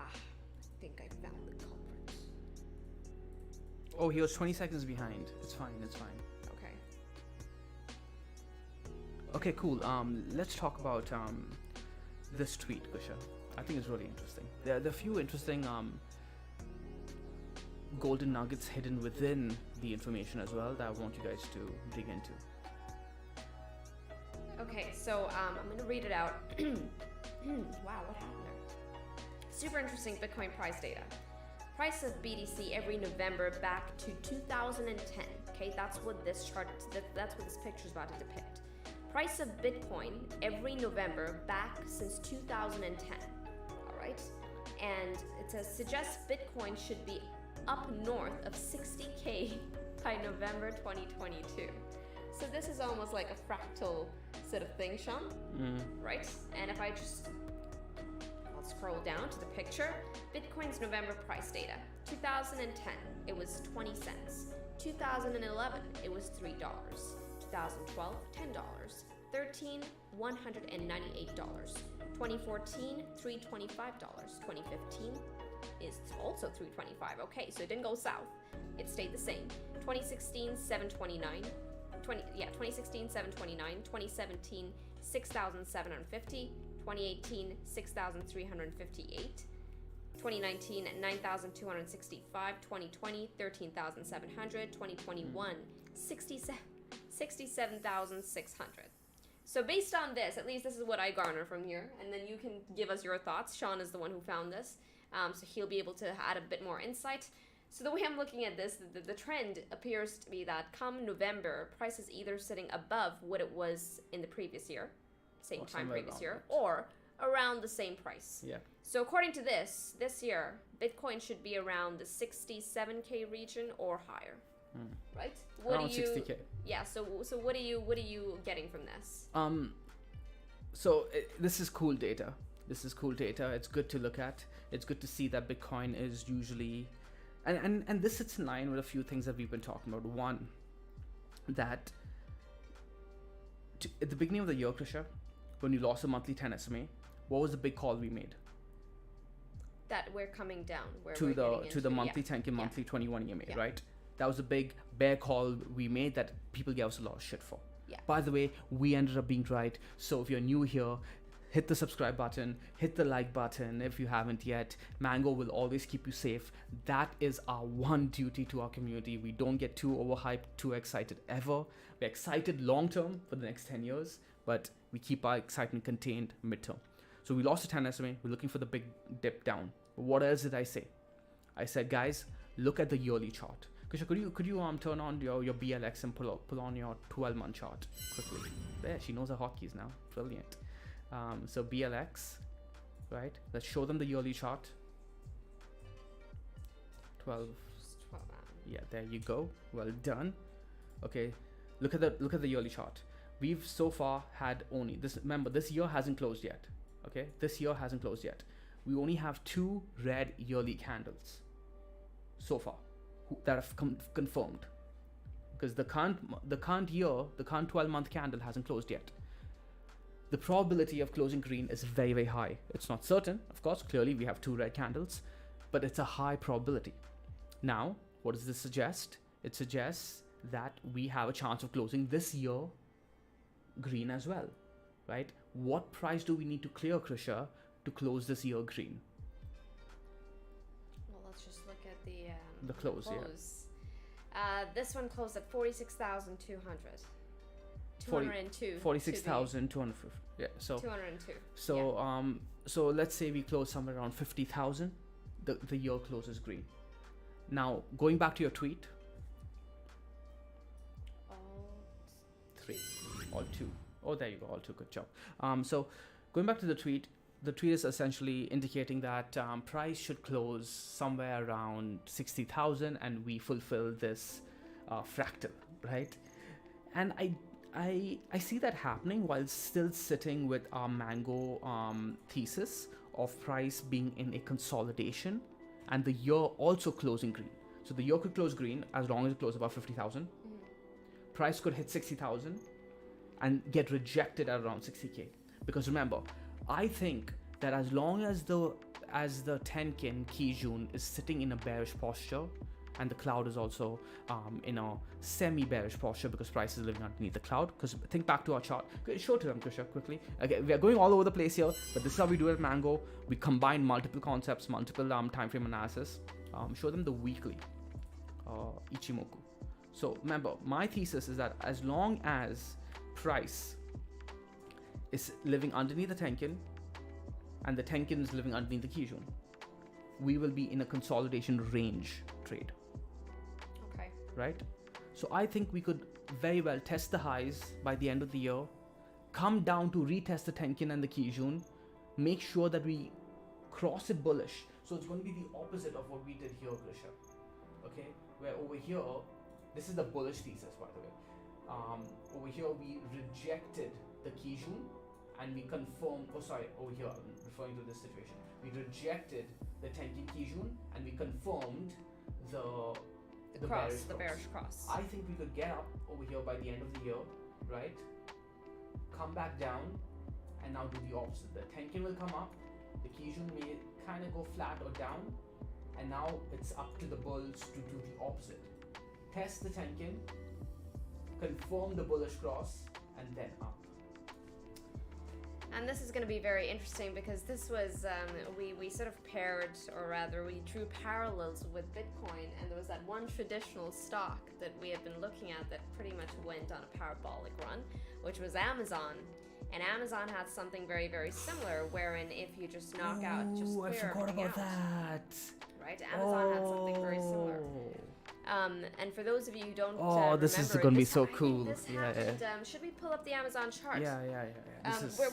think I found the culprit. Oh, he was 20 seconds behind. It's fine. Okay. Okay, cool. Let's talk about this tweet, Krisha. I think it's really interesting. There are a few interesting golden nuggets hidden within the information as well that I want you guys to dig into. Okay, so I'm going to read it out. Wow, what happened there? Super interesting Bitcoin price data. Price of BTC every November back to 2010. Okay, that's what this chart, that's what this picture is about to depict. Price of Bitcoin every November back since 2010. All right, and it says suggests Bitcoin should be up north of 60K by November 2022. So this is almost like a fractal sort of thing, Sean, right? And if I'll scroll down to the picture, Bitcoin's November price data. 2010, it was 20 cents. 2011, it was $3. 2012, $10. 13, $198. 2014, $325. 2015 is also $325. Okay, so it didn't go south. It stayed the same. 2016, $729. 2016, $729. 2017, $6,750. 2018, $6,358. 2019, $9,265. 2020, $13,700. 2021, $67,600. So based on this, at least this is what I garner from here, and then you can give us your thoughts. Sean is the one who found this, so he'll be able to add a bit more insight. So the way I'm looking at this, the trend appears to be that come November, price is either sitting above what it was in the previous year, same time previous year, or around the same price. Yeah. So according to this year, Bitcoin should be around the 67K region or higher. Right? Around 60K. Yeah, so what are you getting from this? This is cool data. It's good to look at. It's good to see that Bitcoin is usually, and this sits in line with a few things that we've been talking about. One, that at the beginning of the year, Krisha, when you lost a monthly 10 SMA, what was the big call we made? That we're coming down. Where To we're the getting into, monthly yeah. 10K monthly 21 EMA, Yeah. right? That was a big bear call we made that people gave us a lot of shit for. Yeah. By the way, we ended up being right. So if you're new here, hit the subscribe button, hit the like button if you haven't yet. Mango will always keep you safe. That is our one duty to our community. We don't get too overhyped, too excited ever. We're excited long term for the next 10 years, but we keep our excitement contained midterm. So we lost a 10 SMA. We're looking for the big dip down. What else did I say? I said, guys, look at the yearly chart. Krisha, could you turn on your BLX and pull on your 12-month chart quickly? There, she knows her hotkeys now. Brilliant. So BLX, right? Let's show them the yearly chart. 12. Just 12 hours. Yeah, there you go. Well done. Okay, look at the yearly chart. We've so far had only this. Remember, this year hasn't closed yet. Okay, this year hasn't closed yet. We only have 2 red yearly candles so far that have confirmed, because the current 12-month candle hasn't closed yet. The probability of closing green is very, very high. It's not certain, of course. Clearly, we have 2 red candles, but it's a high probability. Now, what does this suggest? It suggests that we have a chance of closing this year green as well, right? What price do we need to clear, Krisha, to close this year green? Well, let's just look at the close, yeah. This one closed at 46,200. 202. 46,250. Yeah. So 202. So yeah. So let's say we close somewhere around 50,000. The year closes green. Now going back to your tweet. All 2. Oh, there you go. All 2. Good job. So going back to the tweet is essentially indicating that price should close somewhere around 60,000, and we fulfill this fractal, right? And I see that happening while still sitting with our Mango thesis of price being in a consolidation and the year also closing green. So the year could close green as long as it closes above 50,000. Price could hit 60,000 and get rejected at around 60K. Because remember, I think that as long as the 10K Kijun is sitting in a bearish posture, and the cloud is also in a semi-bearish posture because price is living underneath the cloud. Because think back to our chart. Show it to them, Krisha, quickly. Okay, we are going all over the place here, but this is how we do it at Mango. We combine multiple concepts, multiple time frame analysis. Show them the weekly Ichimoku. So remember, my thesis is that as long as price is living underneath the Tenkin and the Tenkin is living underneath the Kijun, we will be in a consolidation range trade. Okay. Right? So I think we could very well test the highs by the end of the year, come down to retest the Tenkin and the Kijun, make sure that we cross it bullish. So it's going to be the opposite of what we did here, Krisha. Okay? Where over here, this is the bullish thesis, by the way. Over here, we rejected the Kijun and we confirmed, over here, I'm referring to this situation. We rejected the Tenkin Kijun and we confirmed the bearish cross. I think we could get up over here by the end of the year, right? Come back down and now do the opposite. The Tenkin will come up, the Kijun may kind of go flat or down, and now it's up to the bulls to do the opposite. Test the Tenkin, confirm the bullish cross, and then up. And this is going to be very interesting because this was, we sort of paired, or rather we drew parallels with Bitcoin, and there was that one traditional stock that we have been looking at that pretty much went on a parabolic run, which was Amazon. And Amazon had something very, very similar, wherein if you just knock out, just clear I forgot everything about out, that. right? Amazon had something very similar. And for those of you who don't this is remember, going to be this so happened- cool. This happened, should we pull up the Amazon chart? Yeah.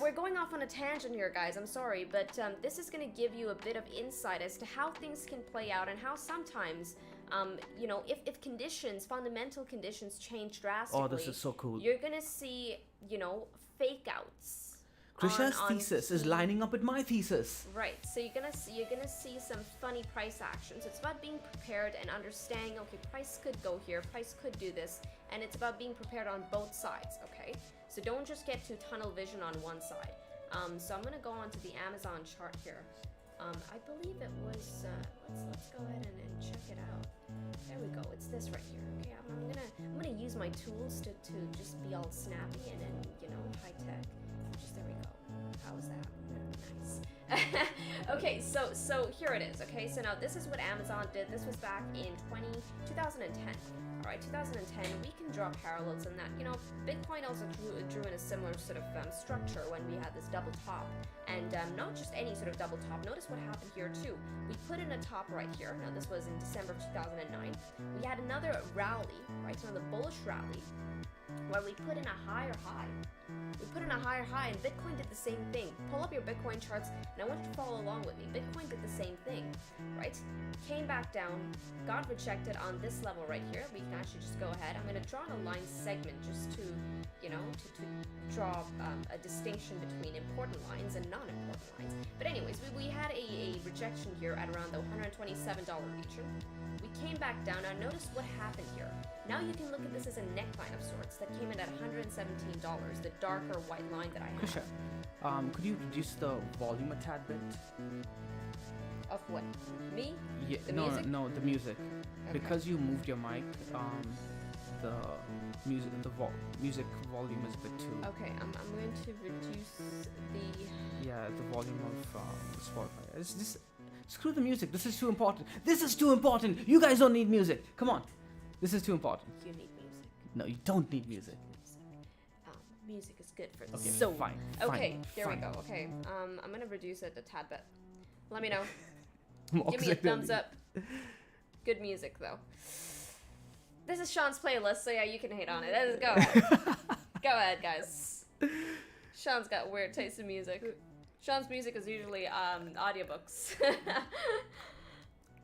We're going off on a tangent here, guys. I'm sorry, but this is going to give you a bit of insight as to how things can play out and how sometimes, if conditions, fundamental conditions change drastically. Oh, this is so cool. You're going to see, fake outs. Krisha's on thesis is lining up with my thesis. Right, so you're gonna see some funny price actions. It's about being prepared and understanding, okay, price could go here, price could do this, and it's about being prepared on both sides, okay? So don't just get to tunnel vision on one side. So I'm gonna go on to the Amazon chart here. I believe it was, let's go ahead and check it out. There we go, it's this right here. Okay, I'm gonna use my tools to just be all snappy and you know, high tech. Just there we go. How was that? Nice. Okay, so here it is. Okay, so now this is what Amazon did. This was back in 2010. All right, 2010. We can draw parallels in that. You know, Bitcoin also drew in a similar sort of structure when we had this double top, and not just any sort of double top. Notice what happened here too. We put in a top right here. Now this was in December of 2009. We had another rally, right? So the bullish rally, where we put in a higher high. We put in a higher high, and Bitcoin did the same thing. Pull up your Bitcoin charts, and I want you to follow along with me. Bitcoin did the same thing, right? Came back down, got rejected on this level right here. We can actually just go ahead. I'm going to draw a line segment just to, you know, to draw a distinction between important lines and non-important lines. But anyways, we had a rejection here at around the $127 region. We came back down. Now notice what happened here. Now you can look at this as a neckline of sorts that came in at $117, the darker white line that I have. Krisha, could you reduce the volume a tad bit? Of what? Me? Yeah, The no, music? no, the music. Okay. Because you moved your mic, the music volume is a bit too. Okay, I'm going to reduce the... Yeah, the volume of Spotify. It's just screw the music. This is too important. This is too important. You guys don't need music. Come on, this is too important. You need music. No, you don't need music. Music is good for the Okay, soul. fine. Okay, there fine. we go. Okay, I'm gonna reduce it a tad bit. Let me know. More Give me a thumbs clearly. up. Good music though. This is Sean's playlist, so yeah, you can hate on it. Let's go ahead. Go ahead, guys. Sean's got weird taste in music. Sean's music is usually audiobooks.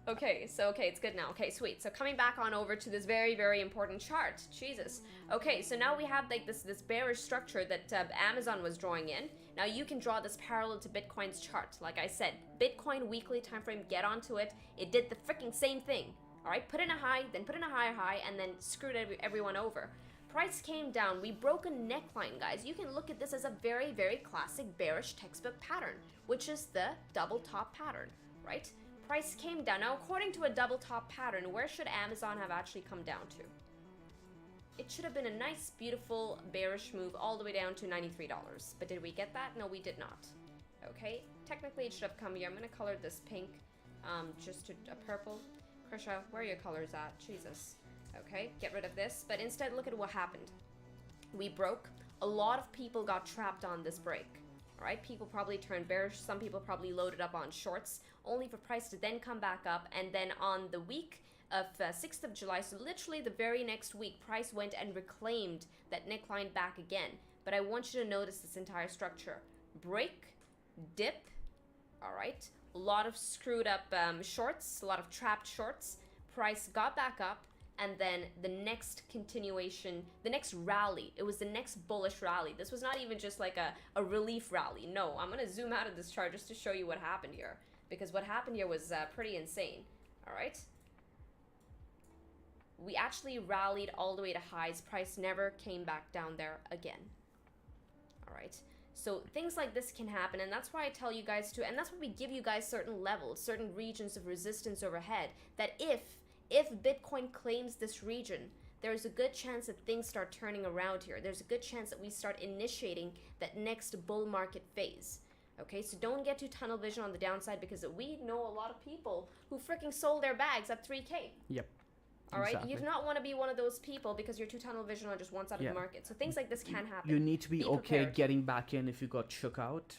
Okay, it's good now. Okay, sweet. So coming back on over to this very, very important chart. Jesus. Okay, so now we have like this bearish structure that Amazon was drawing in. Now you can draw this parallel to Bitcoin's chart. Like I said, Bitcoin weekly time frame, get onto it. It did the freaking same thing. All right, put in a high, then put in a higher high, and then screwed everyone over. Price came down. We broke a neckline, guys. You can look at this as a very, very classic bearish textbook pattern, which is the double top pattern, right? Price came down. Now, according to a double top pattern, where should Amazon have actually come down to? It should have been a nice, beautiful, bearish move all the way down to $93. But did we get that? No, we did not. Okay, technically it should have come here. I'm going to color this pink just to a purple. Krisha, where are your colors at? Jesus. Okay, get rid of this. But instead, look at what happened. We broke. A lot of people got trapped on this break. Right? People probably turned bearish. Some people probably loaded up on shorts, only for price to then come back up. And then on the week of 6th of July, so literally the very next week, price went and reclaimed that neckline back again. But I want you to notice this entire structure. Break, dip, all right? A lot of screwed up shorts, a lot of trapped shorts. Price got back up. And then the next continuation, the next rally, it was the next bullish rally. This was not even just like a relief rally. No, I'm going to zoom out of this chart just to show you what happened here. Because what happened here was pretty insane. All right? We actually rallied all the way to highs. Price never came back down there again. All right? So things like this can happen, and that's why I tell you guys to, and that's why we give you guys certain levels, certain regions of resistance overhead, that if Bitcoin claims this region, there's a good chance that things start turning around here. There's a good chance that we start initiating that next bull market phase. Okay, so don't get too tunnel vision on the downside, because we know a lot of people who freaking sold their bags at 3K. Yep. All right, Exactly. you do not want to be one of those people because you're too tunnel vision on just one side of the market. So things like this can happen. You need to be okay prepared. getting back in if you got shook out,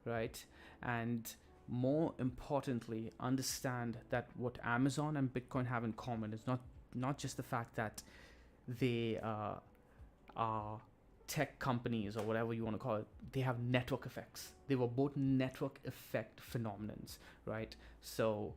right? And more importantly, understand that what Amazon and Bitcoin have in common is not just the fact that they are tech companies or whatever you want to call it. They have network effects. They were both network effect phenomenons, right? So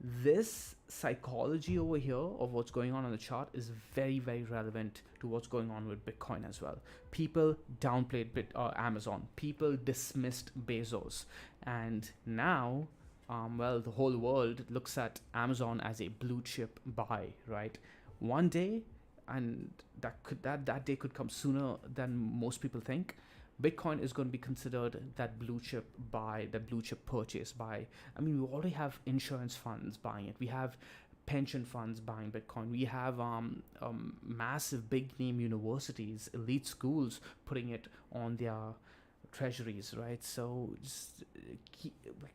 this psychology over here of what's going on the chart is very, very relevant to what's going on with Bitcoin as well. People downplayed Amazon. People dismissed Bezos. And now, the whole world looks at Amazon as a blue chip buy, right? One day, and that day could come sooner than most people think, Bitcoin is going to be considered that blue chip purchase by, I mean, we already have insurance funds buying it. We have pension funds buying Bitcoin. We have massive big name universities, elite schools putting it on their treasuries, right? So just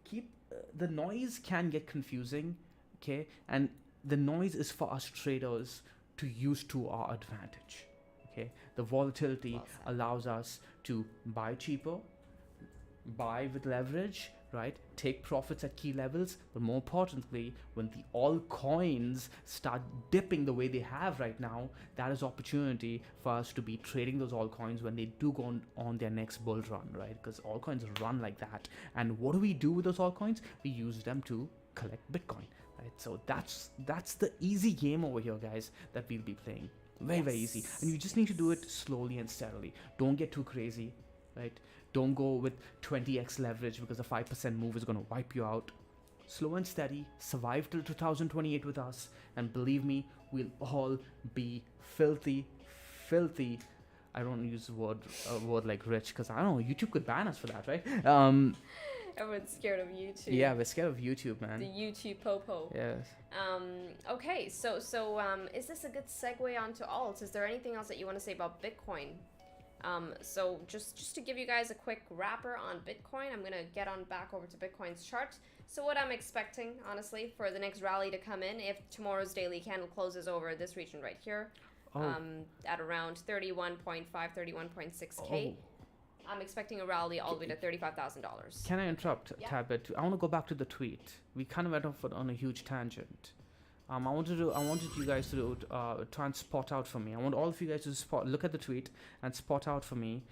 keep the noise can get confusing, okay? And the noise is for us traders to use to our advantage. Okay, the volatility allows us to buy cheaper, buy with leverage, right? Take profits at key levels, but more importantly, when the altcoins start dipping the way they have right now, that is opportunity for us to be trading those altcoins when they do go on their next bull run, right? Because altcoins run like that. And what do we do with those altcoins? We use them to collect Bitcoin, right? So that's the easy game over here, guys, that we'll be playing. Very easy, and you just need to do it slowly and steadily. Don't get too crazy, right? Don't go with 20x leverage because a 5% move is going to wipe you out. Slow and steady, survive till 2028 with us, and believe me, we'll all be filthy. I don't use a word like rich because I don't know, YouTube could ban us for that, right? Everyone's scared of YouTube. Yeah, we're scared of YouTube, man. The YouTube popo. Yes. Okay, so is this a good segue onto alts? Is there anything else that you want to say about Bitcoin? So just to give you guys a quick wrapper on Bitcoin, I'm gonna get on back over to Bitcoin's chart. So what I'm expecting, honestly, for the next rally to come in, if tomorrow's daily candle closes over this region right here, at around 31.5, 31.6K. I'm expecting a rally all the way to $35,000. Can I interrupt a tad bit? I want to go back to the tweet. We kind of went off on a huge tangent. I wanted you guys to try and spot out for me. I want all of you guys to look at the tweet and spot out for me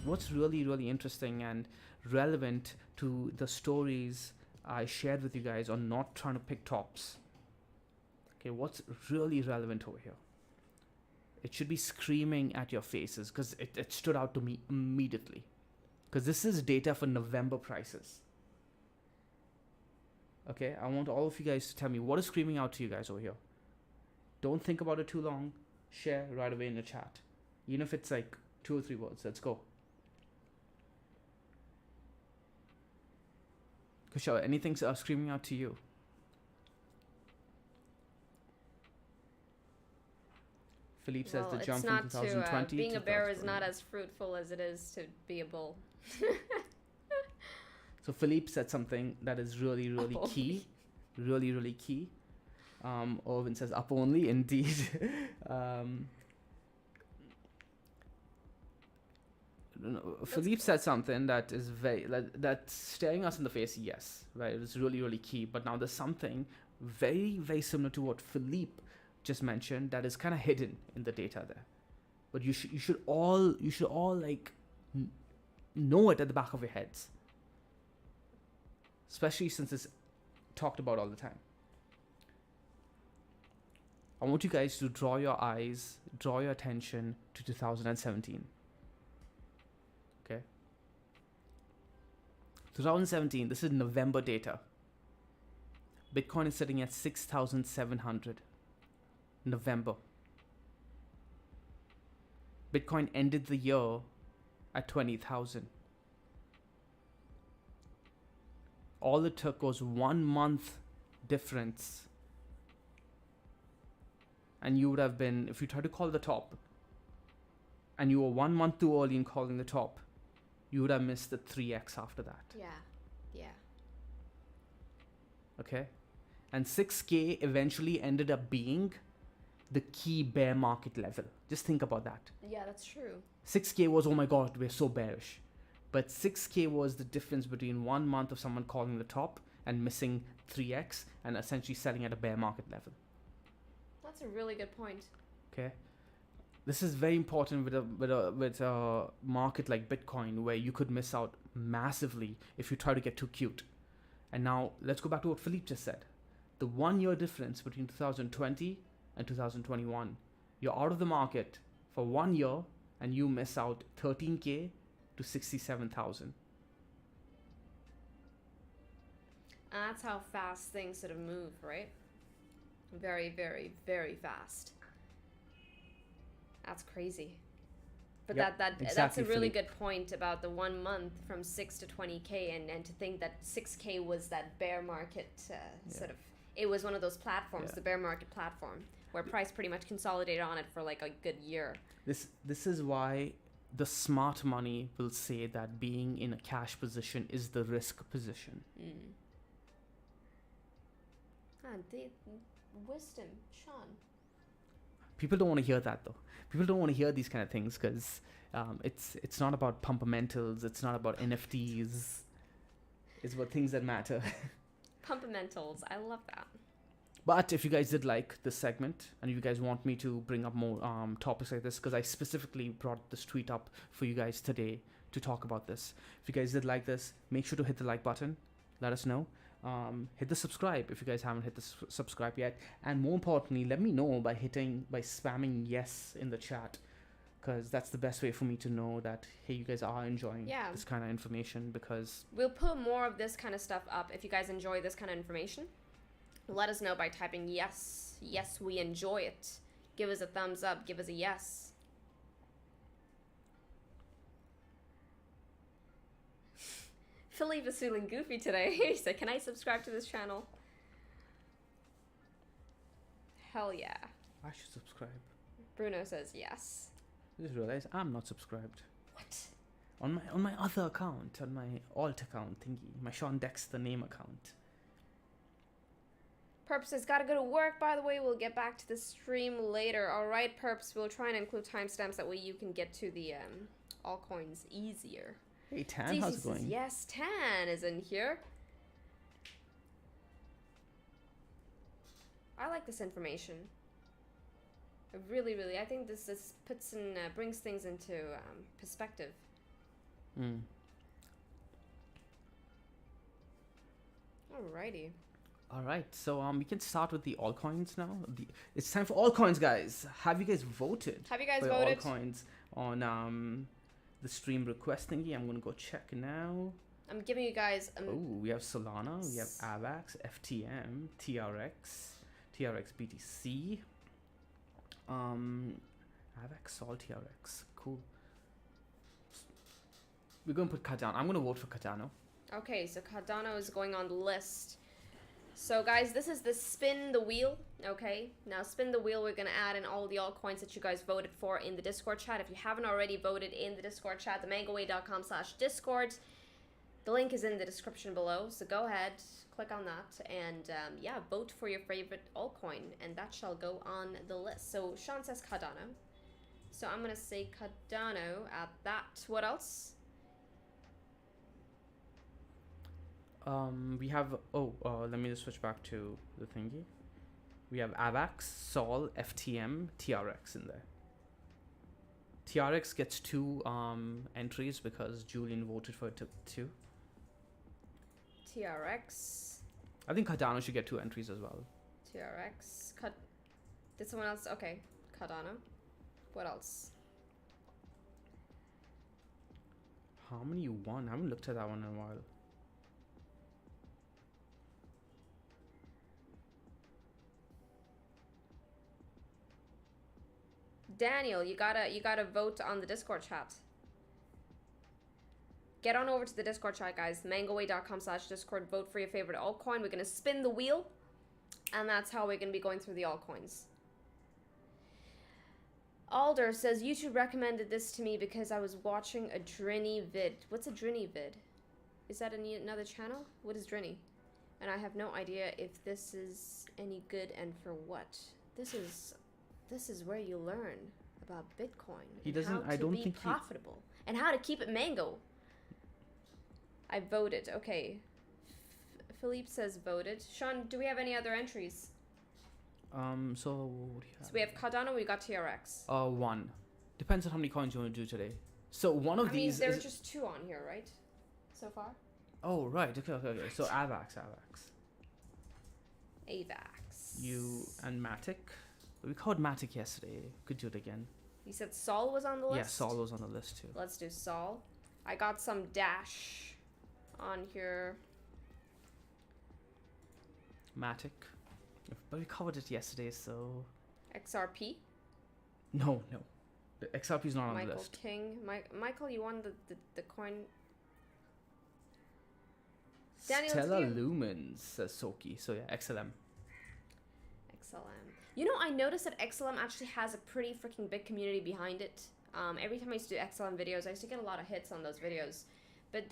what's really interesting and relevant to the stories I shared with you guys on not trying to pick tops. Okay, what's really relevant over here? It should be screaming at your faces because it stood out to me immediately. Because this is data for November prices. Okay, I want all of you guys to tell me what is screaming out to you guys over here. Don't think about it too long. Share right away in the chat. Even if it's like 2 or 3 words. Let's go. Krisha, anything screaming out to you? Philippe says the jump from 2020 being a bear is not as fruitful as it is to be a bull. So Philippe said something that is really key. Really key. Irvin says up only, indeed. Philippe said something that is that's staring us in the face. Yes, right. It's really key. But now there's something very similar to what Philippe just mentioned that is kind of hidden in the data there. But you should all like know it at the back of your heads. Especially since it's talked about all the time. I want you guys to draw your attention to 2017. Okay? 2017, this is November data. Bitcoin is sitting at 6,700. November. Bitcoin ended the year at 20,000. All it took was 1 month difference. And you would have been, if you try to call the top, and you were 1 month too early in calling the top, you would have missed the 3x after that. Yeah. Okay? And 6K eventually ended up being the key bear market level. Just think about that. Yeah, that's true. 6K was, oh my god, we're so bearish. But 6K was the difference between 1 month of someone calling the top and missing 3x and essentially selling at a bear market level. That's a really good point. Okay, this is very important with a market like Bitcoin, where you could miss out massively if you try to get too cute. And now let's go back to what Philippe just said. The 1 year difference between 2020 and 2021. You're out of the market for 1 year and you miss out 13K to 67,000. And that's how fast things sort of move, right? Very fast. That's crazy. But Yep, that's exactly, a really Philippe. good point about the 1 month from 6 to 20k, and to think that 6k was that bear market sort of, it was one of those platforms, Yeah. the bear market platform, where price pretty much consolidated on it for like a good year. This is why the smart money will say that being in a cash position is the risk position. The wisdom, Sean. People don't want to hear that though. People don't want to hear these kind of things because it's not about pumpamentals. It's not about NFTs. It's about things that matter. Pumpamentals, I love that. But if you guys did like this segment and you guys want me to bring up more topics like this, because I specifically brought this tweet up for you guys today to talk about this. If you guys did like this, make sure to hit the like button. Let us know. Hit the subscribe if you guys haven't hit the subscribe yet. And more importantly, let me know by spamming yes in the chat. Because that's the best way for me to know that, hey, you guys are enjoying this kind of information. Because we'll put more of this kind of stuff up if you guys enjoy this kind of information. Let us know by typing yes. Yes, we enjoy it. Give us a thumbs up. Give us a yes. Philippe is feeling goofy today. He said, can I subscribe to this channel? Hell yeah. I should subscribe. Bruno says yes. I just realized I'm not subscribed. What? On my other account, on my alt account thingy, my Sean Dexter name account. Perps says, gotta go to work, by the way. We'll get back to the stream later. Alright, Perps, we'll try and include timestamps. That way you can get to the altcoins easier. Hey, Tan, how's it going? Yes, Tan is in here. I like this information. I really, I think this puts in, brings things into perspective. Alrighty. All right, so we can start with the altcoins now. It's time for altcoins, guys. Have you guys voted? Have you guys for voted? Altcoins on the stream request thingy. I'm gonna go check now. I'm giving you guys. Oh, we have Solana, we have Avax, FTM, TRX, BTC. Avax, Sol, TRX. Cool. We're gonna put Cardano. I'm gonna vote for Cardano. Okay, so Cardano is going on the list. So guys, this is the spin the wheel, okay? Now spin the wheel, we're gonna add in all the altcoins that you guys voted for in the Discord chat. If you haven't already voted in the Discord chat, themangoway.com/discord. The link is in the description below, so go ahead, click on that, and yeah, vote for your favorite altcoin, and that shall go on the list. So Sean says Cardano. So I'm gonna say Cardano at that. What else? We have, let me just switch back to the thingy. We have Avax, Sol, FTM, TRX in there. TRX gets 2 entries because Julian voted for it too. TRX. I think Cardano should get 2 entries as well. TRX. Did someone else? Okay. Cardano. What else? How many you won? I haven't looked at that one in a while. Daniel, you gotta vote on the Discord chat. Get on over to the Discord chat, guys. Mangoway.com/discord. Vote for your favorite altcoin. We're gonna spin the wheel, and that's how we're gonna be going through the altcoins. Alder says YouTube recommended this to me because I was watching a Drini vid. What's a Drini vid? Is that another channel? What is Drini? And I have no idea if this is any good and for what. This is where you learn about Bitcoin. He doesn't. How to be profitable and how to keep it mango. I voted. Okay. Philippe says voted. Sean, do we have any other entries? So what do you have? So we have Cardano. We got TRX. 1. Depends on how many coins you want to do today. So one of these. There are just 2 on here, right? So far. Oh right. Okay. So Avax. Avax. You and Matic. We covered Matic yesterday. Could do it again. You said Sol was on the list? Yeah, Sol was on the list too. Let's do Sol. I got some Dash on here. Matic. But we covered it yesterday, so... XRP? No. The XRP is not on the Michael list. King. Michael, you won the coin. Daniel, Stellar Lumens, says Soki. So yeah, XLM. XLM. You know, I noticed that XLM actually has a pretty freaking big community behind it. Every time I used to do XLM videos, I used to get a lot of hits on those videos. But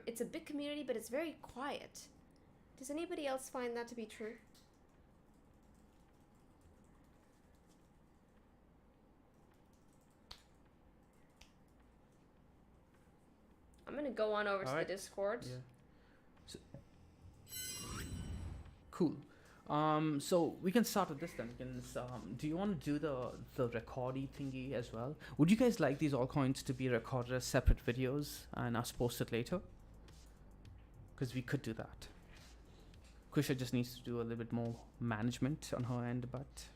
it's a big community, but it's very quiet. Does anybody else find that to be true? I'm gonna go on over to the Discord. Yeah. So, cool. So we can start with this then. Do you want to do the recording thingy as well? Would you guys like these altcoins to be recorded as separate videos and us posted later? Because we could do that. Krisha just needs to do a little bit more management on her end, but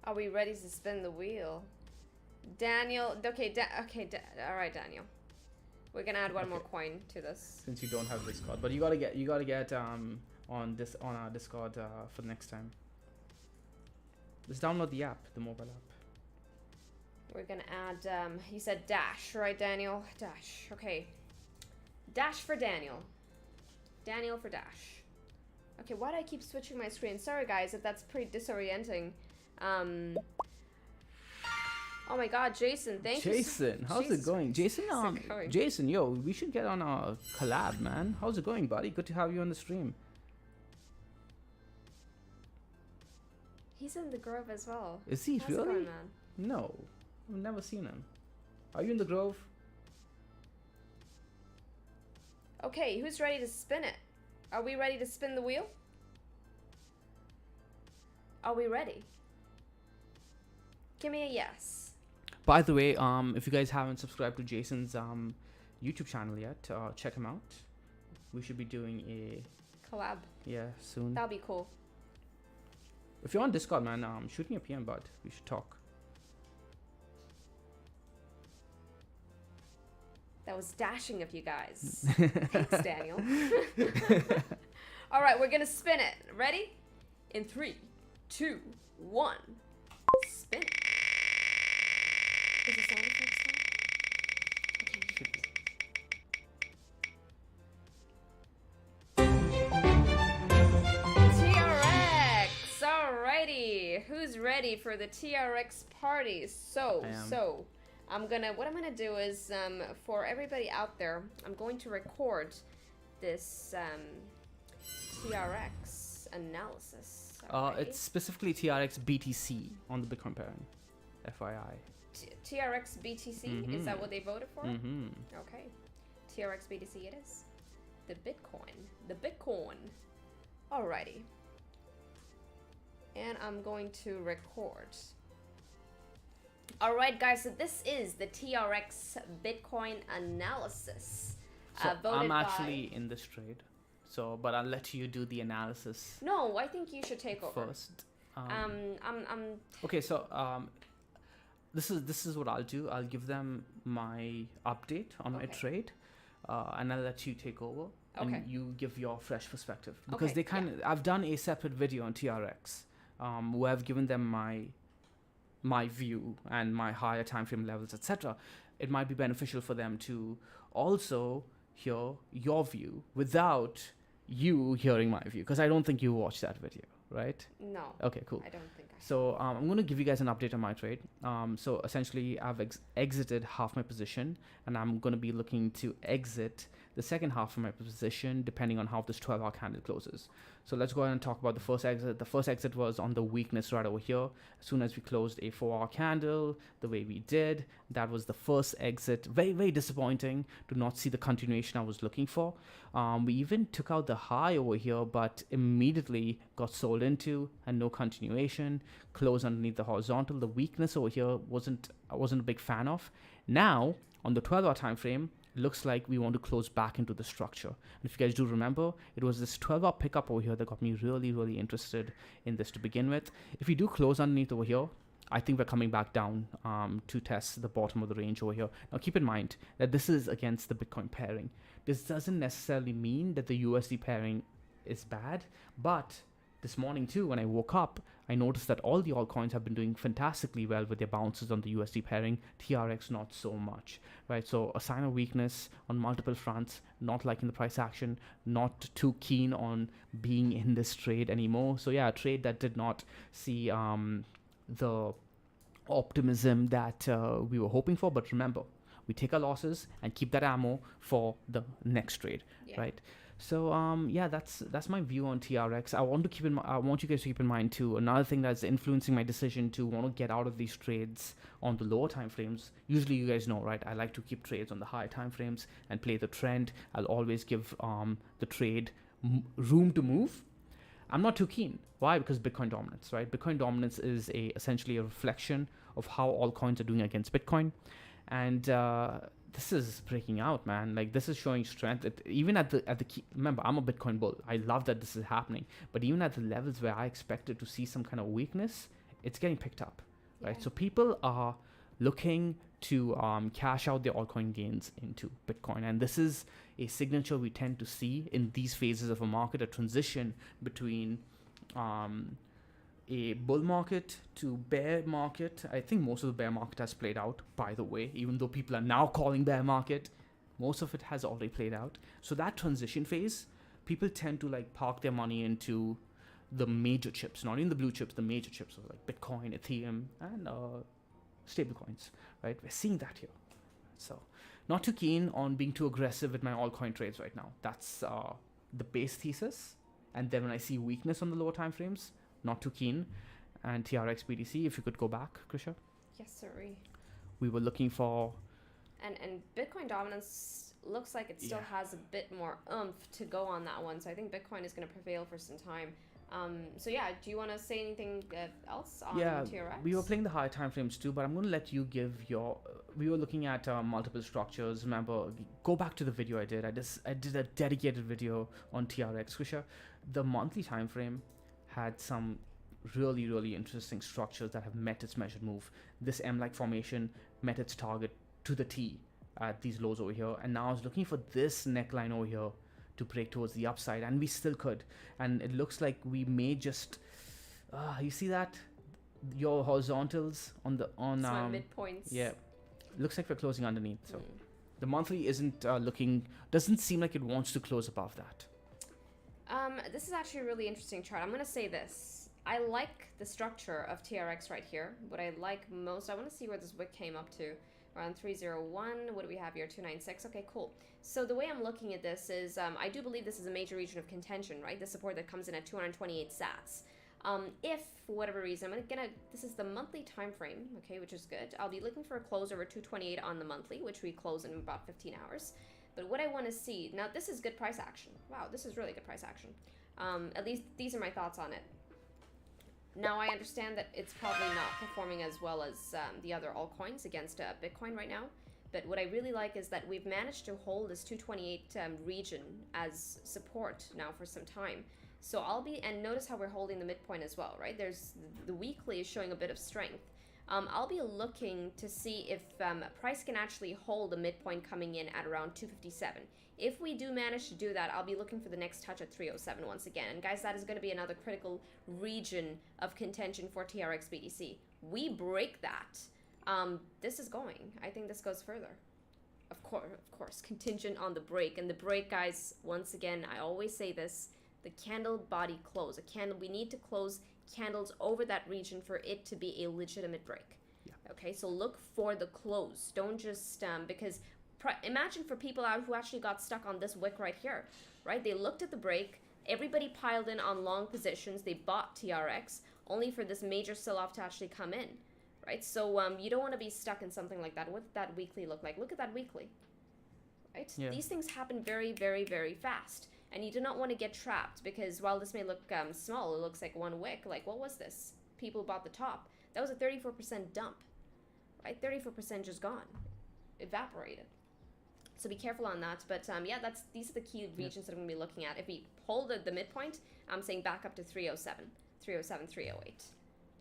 are we ready to spin the wheel? Daniel, okay, all right, Daniel. We're gonna add one more coin to this. Since you don't have Discord, but you gotta get on our Discord for next time. Just download the app, the mobile app. We're gonna add. You said Dash, right, Daniel? Dash. Okay. Dash for Daniel. Daniel for Dash. Okay. Why do I keep switching my screen? Sorry, guys, if that's pretty disorienting. Oh my God, Jason, thank you. Jason, how's it going? Jason, Jason, yo, we should get on a collab, man. How's it going, buddy? Good to have you on the stream. He's in the Grove as well. Is he How's really? it going, man? No, I've never seen him. Are you in the Grove? Okay, who's ready to spin it? Are we ready to spin the wheel? Are we ready? Give me a yes. By the way, if you guys haven't subscribed to Jason's YouTube channel yet, check him out. We should be doing a collab. Yeah, soon. That'll be cool. If you're on Discord, man, shoot me a PM, bud. We should talk. That was dashing of you guys. Thanks, Daniel. All right, we're gonna spin it. Ready? In 3, 2, 1. Spin it. Is the sound effect still? TRX. Alrighty. Who's ready for the TRX party? So what I'm gonna do is for everybody out there, I'm going to record this TRX analysis. It's specifically TRX BTC on the Bitcoin pairing, FYI. TRX BTC, is that what they voted for? Okay, TRX BTC it is. The Bitcoin. Alrighty. And I'm going to record. Alright guys, so this is the TRX Bitcoin analysis. So I'm actually in this trade. So, but I'll let you do the analysis. No, I think you should take over. First. Okay, so this is what I'll do. I'll give them my update on my trade, and I'll let you take over, and you give your fresh perspective, because they I've done a separate video on TRX, where I've given them my view and my higher time frame levels, etc. It might be beneficial for them to also hear your view without you hearing my view, because I don't think you watched that video, right? No. Okay, cool. I don't think I. So I'm going to give you guys an update on my trade. So essentially, I've exited half my position, and I'm going to be looking to exit the second half of my position, depending on how this 12-hour candle closes. So let's go ahead and talk about the first exit. The first exit was on the weakness right over here. As soon as we closed a 4-hour candle, the way we did, that was the first exit. Very, very disappointing to not see the continuation I was looking for. We even took out the high over here, but immediately got sold into, and no continuation. Closed underneath the horizontal. The weakness over here I wasn't a big fan of. Now, on the 12-hour time frame, looks like we want to close back into the structure. And if you guys do remember, it was this 12-hour pickup over here that got me really, really interested in this to begin with. If we do close underneath over here, I think we're coming back down to test the bottom of the range over here. Now keep in mind that this is against the Bitcoin pairing. This doesn't necessarily mean that the USD pairing is bad, but this morning too, when I woke up, I noticed that all the altcoins have been doing fantastically well with their bounces on the USD pairing. TRX not so much, right? So a sign of weakness on multiple fronts, not liking the price action, not too keen on being in this trade anymore. So yeah, a trade that did not see the optimism that we were hoping for. But remember, we take our losses and keep that ammo for the next trade, right? So yeah, that's my view on TRX. I want you guys to keep in mind too, another thing that's influencing my decision to want to get out of these trades on the lower time frames. Usually you guys know, right? I like to keep trades on the higher time frames and play the trend. I'll always give the trade room to move. I'm not too keen. Why? Because Bitcoin dominance, right? Bitcoin dominance is essentially a reflection of how altcoins are doing against Bitcoin. And this is breaking out, man. Like, this is showing strength. Even at the key, remember, I'm a Bitcoin bull. I love that this is happening. But even at the levels where I expected to see some kind of weakness, it's getting picked up, right? So people are looking to cash out their altcoin gains into Bitcoin. And this is a signature we tend to see in these phases of a market, a transition between a bull market to bear market. I think most of the bear market has played out, by the way, even though people are now calling bear market, most of it has already played out. So that transition phase, people tend to like park their money into the major chips, not in the blue chips, the major chips, so like Bitcoin, Ethereum, and stable coins, right? We're seeing that here. So not too keen on being too aggressive with my altcoin trades right now. That's the base thesis. And then when I see weakness on the lower time frames, not too keen. And TRX BTC, if you could go back, Krisha. Yes, sorry. We were looking for... And Bitcoin dominance looks like it still has a bit more oomph to go on that one. So I think Bitcoin is going to prevail for some time. So yeah, do you want to say anything else on TRX? We were playing the higher time frames too, but I'm going to let you give your... We were looking at multiple structures. Remember, go back to the video I did. I did a dedicated video on TRX, Krisha. The monthly time frame had some really, really interesting structures that have met its measured move. This M-like formation met its target to the T at these lows over here. And now I was looking for this neckline over here to break towards the upside, and we still could. And it looks like we may just... you see that? Your horizontals on midpoints. Yeah. Looks like we're closing underneath. So the monthly isn't doesn't seem like it wants to close above that. This is actually a really interesting chart. I'm going to say this. I like the structure of TRX right here. What I like most, I want to see where this wick came up to. Around 301. What do we have here? 296. Okay, cool. So the way I'm looking at this is, I do believe this is a major region of contention, right? The support that comes in at 228 sats. If, for whatever reason, this is the monthly time frame, okay, which is good. I'll be looking for a close over 228 on the monthly, which we close in about 15 hours. But what I want to see, now this is good price action. Wow, this is really good price action. At least these are my thoughts on it. Now I understand that it's probably not performing as well as the other altcoins against Bitcoin right now. But what I really like is that we've managed to hold this 228 region as support now for some time. So and notice how we're holding the midpoint as well, right? There's the weekly is showing a bit of strength. I'll be looking to see if price can actually hold a midpoint coming in at around 257. If we do manage to do that, I'll be looking for the next touch at 307 once again. And guys, that is going to be another critical region of contention for TRX BTC. We break that. This is going. I think this goes further. Of course, contingent on the break. And the break, guys, once again, I always say this, the candle body close. We need to close candles over that region for it to be a legitimate break. Okay, so look for the close. Don't just because imagine for people out who actually got stuck on this wick right here, right? They looked at the break, everybody piled in on long positions, they bought TRX only for this major sell-off to actually come in, right? So you don't want to be stuck in something like that. What did that weekly look like? Look at that weekly, right? These things happen very, very, very fast. And you do not want to get trapped, because while this may look small, it looks like one wick. Like, what was this? People bought the top. That was a 34% dump, right? 34% just gone, evaporated. So be careful on that. But yeah, these are the key regions that I'm going to be looking at. If we hold the midpoint, I'm saying back up to 307, 308.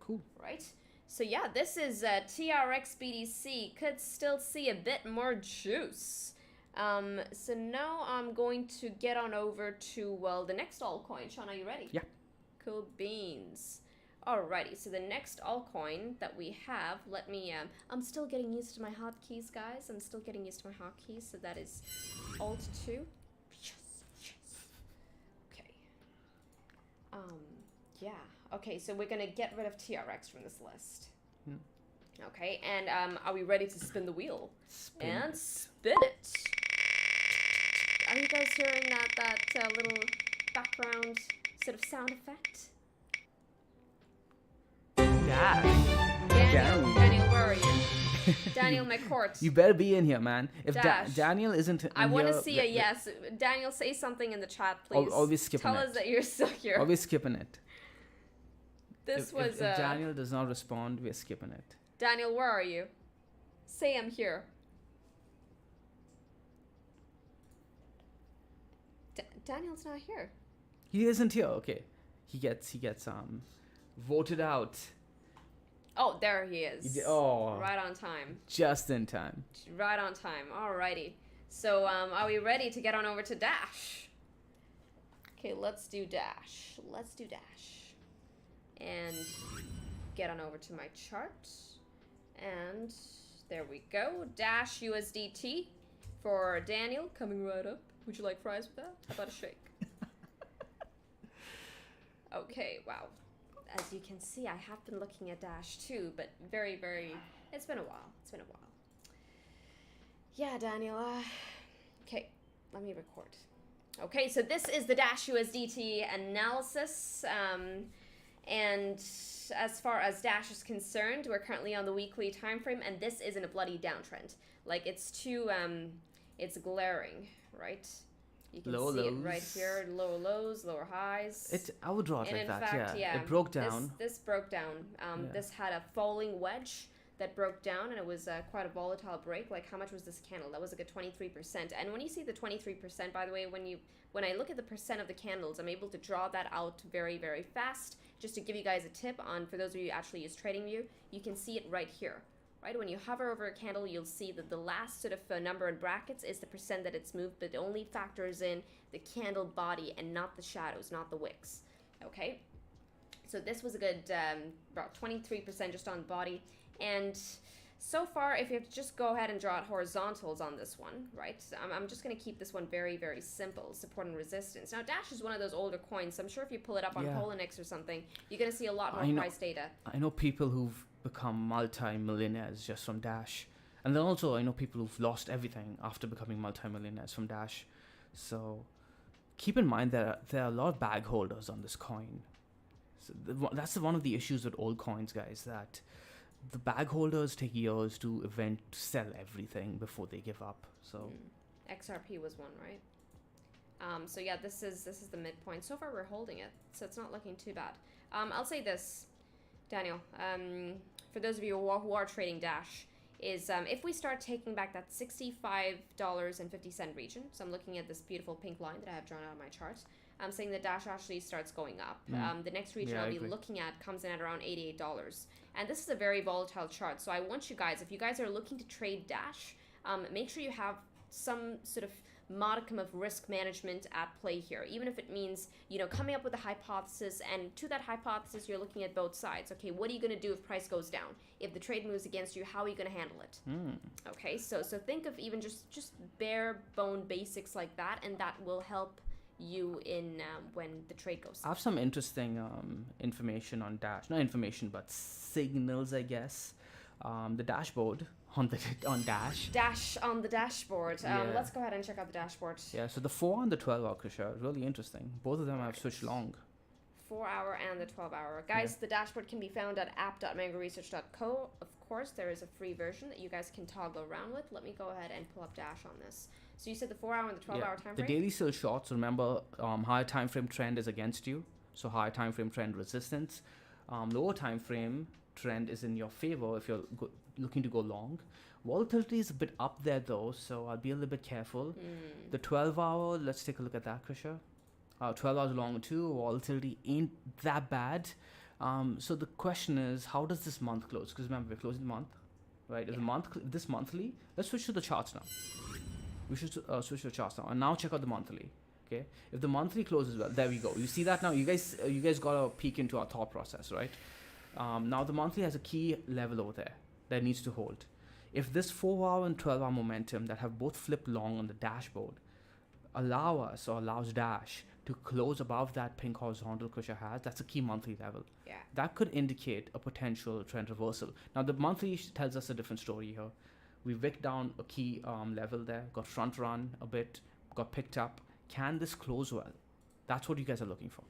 Cool. Right? So yeah, this is TRX BTC. Could still see a bit more juice. So now I'm going to get on over to, well, the next altcoin. Sean, are you ready? Yeah. Cool beans. Alrighty, so the next altcoin that we have, let me, I'm still getting used to my hotkeys, guys. I'm still getting used to my hotkeys, so that is Alt2. Yes. Okay. Yeah. Okay, so we're gonna get rid of TRX from this list. Okay, and are we ready to spin the wheel? And spin it. Are you guys hearing that little background sort of sound effect? Daniel, where are you? Daniel McCourt. You better be in here, man. If Daniel isn't in I want to here, see a yes. Daniel, say something in the chat, please. Always skipping Tell us that you're still here. Always skipping it. If Daniel does not respond, we're skipping it. Daniel, where are you? Say I'm here. Daniel's not here. He isn't here. Okay, he gets voted out. Oh, there he is. Right on time. Just in time. Right on time. Alrighty. So, are we ready to get on over to Dash? Okay, let's do Dash. And get on over to my chart. And there we go. Dash USDT for Daniel coming right up. Would you like fries with that? How about a shake? Okay, wow. As you can see, I have been looking at Dash too, but very, very, it's been a while. Yeah, Daniel, okay, let me record. Okay, so this is the Dash USDT analysis, and as far as Dash is concerned, we're currently on the weekly time frame, and this isn't a bloody downtrend. Like, it's too, it's glaring, right? You can see it right here, lower lows, lower highs. I would draw it like that, fact, yeah. It broke down. This broke down. This had a falling wedge that broke down, and it was quite a volatile break. Like, how much was this candle? That was like a 23%. And when you see the 23%, by the way, when I look at the percent of the candles, I'm able to draw that out very, very fast. Just to give you guys a tip on, for those of you who actually use TradingView, you can see it right here. Right, when you hover over a candle, you'll see that the last sort of number in brackets is the percent that it's moved, but it only factors in the candle body and not the shadows, not the wicks. Okay, so this was a good about 23% just on body, and so far, if you have to just go ahead and draw out horizontals on this one, right? I'm just going to keep this one very, very simple, support and resistance. Now, Dash is one of those older coins, so I'm sure if you pull it up on Poloniex or something, you're going to see a lot more price data. I know people who've become multi-millionaires just from Dash. And then also, I know people who've lost everything after becoming multi-millionaires from Dash. So keep in mind that there are a lot of bag holders on this coin. So that's one of the issues with old coins, guys, that the bag holders take years to sell everything before they give up. So XRP was one, right? So yeah, this is the midpoint. So far we're holding it, so it's not looking too bad. I'll say this, Daniel, for those of you who are trading Dash, is if we start taking back that $65.50 region, so I'm looking at this beautiful pink line that I have drawn out on my chart, I'm saying that Dash actually starts going up. The next region I'll be looking at comes in at around $88. And this is a very volatile chart, so I want you guys, if you guys are looking to trade Dash, make sure you have some sort of modicum of risk management at play here, even if it means, coming up with a hypothesis, and to that hypothesis, you're looking at both sides. Okay, what are you going to do if price goes down? If the trade moves against you, how are you going to handle it? Okay, so think of even just bare bone basics like that, and that will help you in when the trade goes down. I have some interesting information on Dash. Not information, but signals, I guess. The dashboard on Dash. Dash on the dashboard. Let's go ahead and check out the dashboard. Yeah, so the 4 and the 12 hour, Krisha, really interesting. Both of them have switched long. 4 hour and the 12 hour. Guys, the dashboard can be found at app.mangoresearch.co. Of course, there is a free version that you guys can toggle around with. Let me go ahead and pull up Dash on this. So you said the 4 hour and the 12 hour time frame? The daily still short, so remember, higher time frame trend is against you. So higher time frame trend resistance. Lower time frame trend is in your favor if you're looking to go long. Volatility is a bit up there though, so I'll be a little bit careful. The 12 hour, let's take a look at that, Krisha. 12 hours long too, volatility ain't that bad. So the question is, how does this month close? Because remember, we're closing the month, right? Is this monthly? Let's switch to the charts now. We should switch to the charts now. And now check out the monthly. Okay, if the monthly closes well, there we go. You see that now? You guys got a peek into our thought process, right? Now the monthly has a key level over there that needs to hold. If this 4-hour and 12-hour momentum that have both flipped long on the dashboard allows Dash to close above that pink horizontal Krisha has, that's a key monthly level. Yeah. That could indicate a potential trend reversal. Now the monthly tells us a different story here. We wicked down a key level there, got front run a bit, got picked up. Can this close well? That's what you guys are looking for.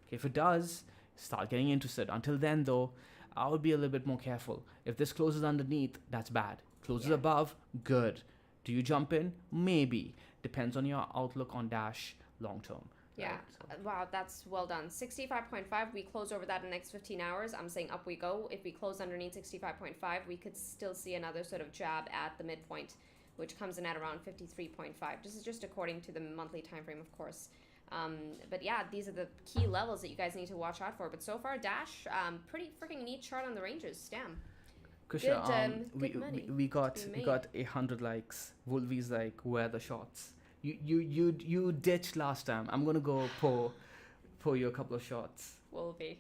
Okay, if it does, start getting interested. Until then, though, I would be a little bit more careful. If this closes underneath, that's bad. Closes above, good. Do you jump in? Maybe. Depends on your outlook on Dash long term. Yeah. Right? So. Wow, that's well done. 65.5, we close over that in the next 15 hours. I'm saying up we go. If we close underneath 65.5, we could still see another sort of jab at the midpoint, which comes in at around 53.5. This is just according to the monthly time frame, of course. But yeah, these are the key levels that you guys need to watch out for. But so far, Dash, pretty freaking neat chart on the ranges. Damn. Krisha, good money we got 100 likes. Wolvie's like, where are the shots? You ditched last time. I'm gonna go pour you a couple of shots. Wolvie,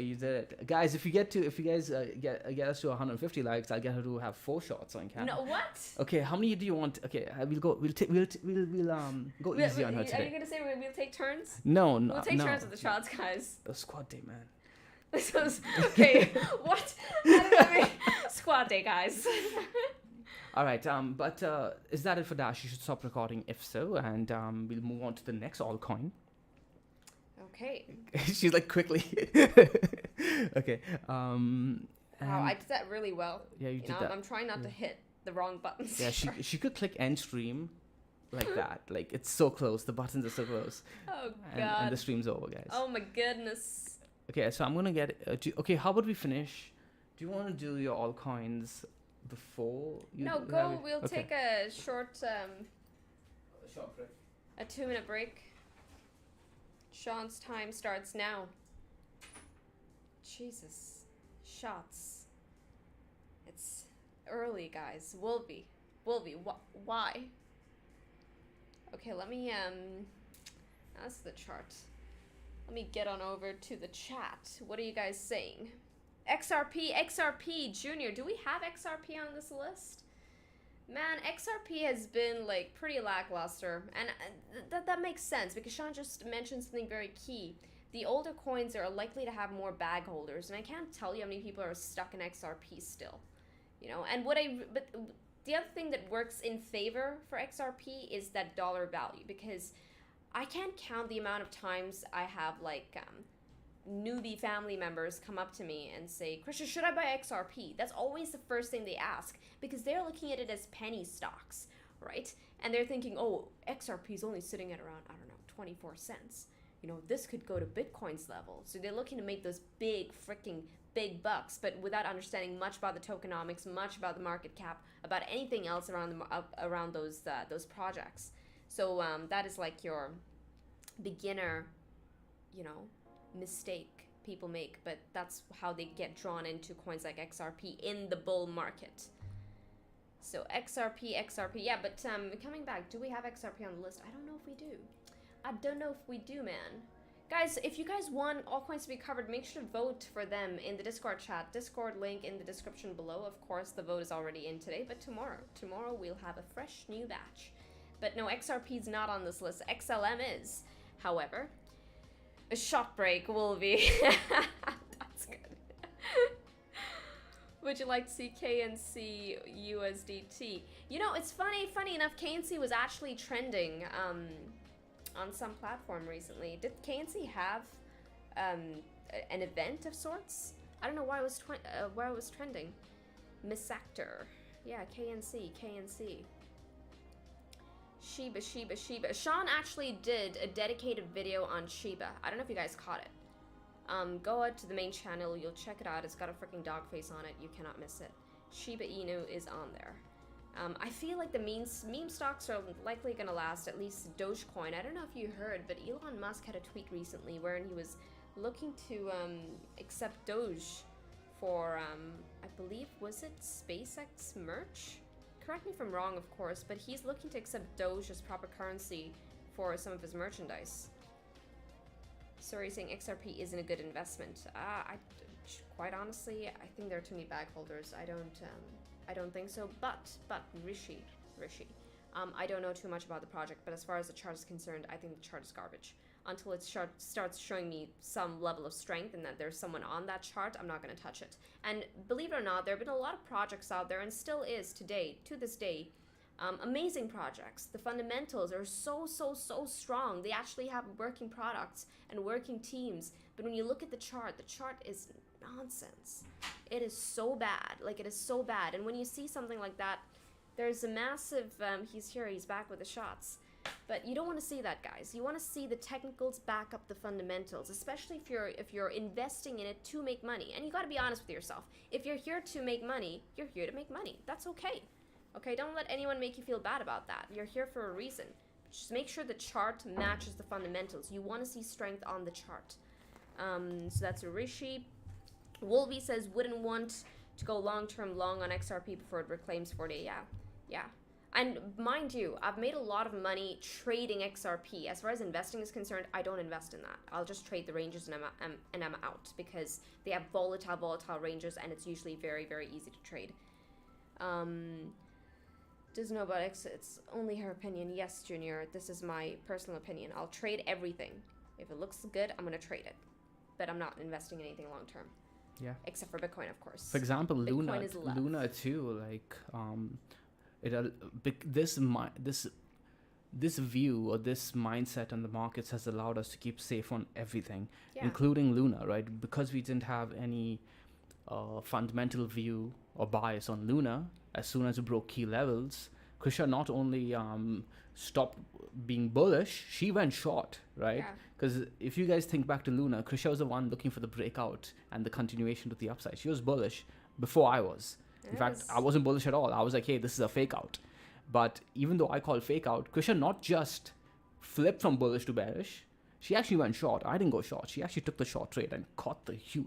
you did it, guys. If you guys get us to 150 likes, I'll get her to have 4 shots on camera. No, what? Okay, how many do you want? Okay, we'll go easy on her today. Are you gonna say we'll take turns? No, we'll take turns with the shots, guys. A squad day, man. This was okay. What? Squad day, guys. All right, but is that it for Dash? You should stop recording if so, and we'll move on to the next altcoin. Okay. She's like, quickly. Okay. Wow, I did that really well. Yeah, you did that. I'm trying not to hit the wrong buttons. Yeah, she could click end stream like that. Like, it's so close. The buttons are so close. Oh, God. And the stream's over, guys. Oh, my goodness. Okay, so I'm going to get... okay, how about we finish? Do you want to do your altcoins before you... No, go. We'll take a short... short break. A 2-minute break. Sean's time starts now. Jesus. Shots. It's early, guys. Wolvie, why? Okay, let me, that's the chart. Let me get on over to the chat. What are you guys saying? XRP, Junior. Do we have XRP on this list? Man, XRP has been like pretty lackluster, and that makes sense because Sean just mentioned something very key. The older coins are likely to have more bag holders, and I can't tell you how many people are stuck in XRP still. And but the other thing that works in favor for XRP is that dollar value, because I can't count the amount of times I have like newbie family members come up to me and say, Krisha, should I buy XRP? That's always the first thing they ask, because they're looking at it as penny stocks, right? And they're thinking, oh, XRP is only sitting at around, I don't know, 24 cents. This could go to Bitcoin's level. So they're looking to make those freaking big bucks, but without understanding much about the tokenomics, much about the market cap, about anything else around those projects. So that is like your beginner, mistake people make, but that's how they get drawn into coins like XRP in the bull market. So XRP, yeah, but coming back, do we have XRP on the list? I don't know if we do, man. Guys, if you guys want all coins to be covered, make sure to vote for them in the Discord chat. Discord link in the description below. Of course, the vote is already in today, but tomorrow we'll have a fresh new batch. But no, XRP is not on this list. XLM is, however. A shot break will be. That's good. Would you like to see KNC USDT? It's funny enough, KNC was actually trending on some platform recently. Did KNC have an event of sorts? I don't know why it was where it was trending. Miss Actor. Yeah, KNC. Shiba. Sean actually did a dedicated video on Shiba. I don't know if you guys caught it. Go out to the main channel. You'll check it out. It's got a freaking dog face on it. You cannot miss it. Shiba Inu is on there. I feel like the meme stocks are likely going to last, at least Dogecoin. I don't know if you heard, but Elon Musk had a tweet recently wherein he was looking to accept Doge for, I believe, was it SpaceX merch? Correct me if I'm wrong, of course, but he's looking to accept Doge as proper currency for some of his merchandise. Sorry, saying XRP isn't a good investment. Quite honestly, I think there are too many bag holders. I don't think so. But Rishi, I don't know too much about the project. But as far as the chart is concerned, I think the chart is garbage. Until it starts showing me some level of strength and that there's someone on that chart, I'm not going to touch it. And believe it or not, there have been a lot of projects out there, and still is today, to this day, amazing projects. The fundamentals are so strong. They actually have working products and working teams. But when you look at the chart is nonsense. It is so bad. Like, it is so bad. And when you see something like that, there's a massive, he's back with the shots. But you don't want to see that, guys. You want to see the technicals back up the fundamentals, especially if you're investing in it to make money. And you got to be honest with yourself. If you're here to make money, you're here to make money. That's okay. Okay, don't let anyone make you feel bad about that. You're here for a reason. Just make sure the chart matches the fundamentals. You want to see strength on the chart. So that's a Rishi. Wolby says, wouldn't want to go long-term long on XRP before it reclaims 40. Yeah. And mind you, I've made a lot of money trading XRP. As far as investing is concerned, I don't invest in that. I'll just trade the ranges and I'm out, because they have volatile ranges, and it's usually very, very easy to trade. Doesn't know about X. It's only her opinion. Yes, Junior, this is my personal opinion. I'll trade everything. If it looks good, I'm going to trade it. But I'm not investing in anything long term. Yeah. Except for Bitcoin, of course. For example, Bitcoin is love. Luna too, like, this view or this mindset on the markets has allowed us to keep safe on everything, including Luna, right? Because we didn't have any fundamental view or bias on Luna, as soon as we broke key levels, Krisha not only stopped being bullish, she went short, right? Because if you guys think back to Luna, Krisha was the one looking for the breakout and the continuation to the upside. She was bullish before I was. In fact, I wasn't bullish at all. I was like, hey, this is a fake out. But even though I called fake out, Krisha not just flipped from bullish to bearish, she actually went short. I didn't go short. She actually took the short trade and caught the huge...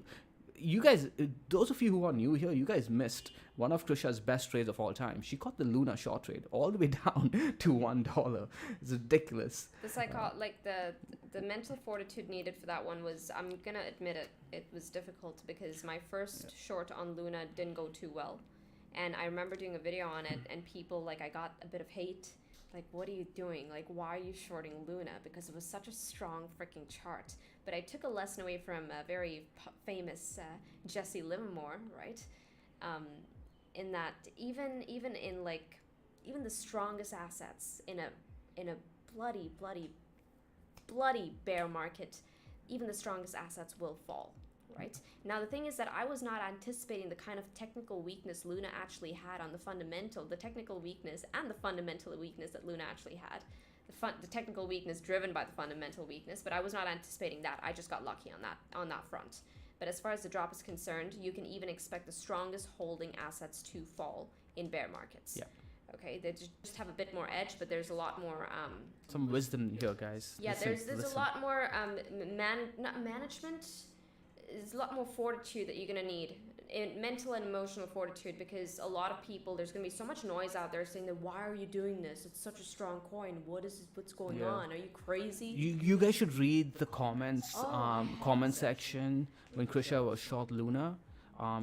You guys, those of you who are new here, you guys missed one of Krisha's best trades of all time. She caught the Luna short trade all the way down to $1. It's ridiculous. The mental fortitude needed for that one was, I'm going to admit it was difficult, because my first short on Luna didn't go too well. And I remember doing a video on it, and people, I got a bit of hate. Like, what are you doing? Like, why are you shorting Luna? Because it was such a strong freaking chart. But I took a lesson away from a very famous Jesse Livermore, right? In that even the strongest assets in a bloody bear market, even the strongest assets will fall. Right? Now, the thing is that I was not anticipating the kind of technical weakness Luna actually had on the technical weakness and the fundamental weakness that Luna actually had. The technical weakness driven by the fundamental weakness, but I was not anticipating that. I just got lucky on that front. But as far as the drop is concerned, you can even expect the strongest holding assets to fall in bear markets. Yeah. Okay, they just have a bit more edge, but there's a lot more... some wisdom here, guys. Yeah, there's a lot more management... There's a lot more fortitude that you're going to need, mental and emotional fortitude, because a lot of people, there's going to be so much noise out there saying that, why are you doing this? It's such a strong coin. What's going on? Are you crazy? You guys should read the comments, comment section when Krisha was short Luna.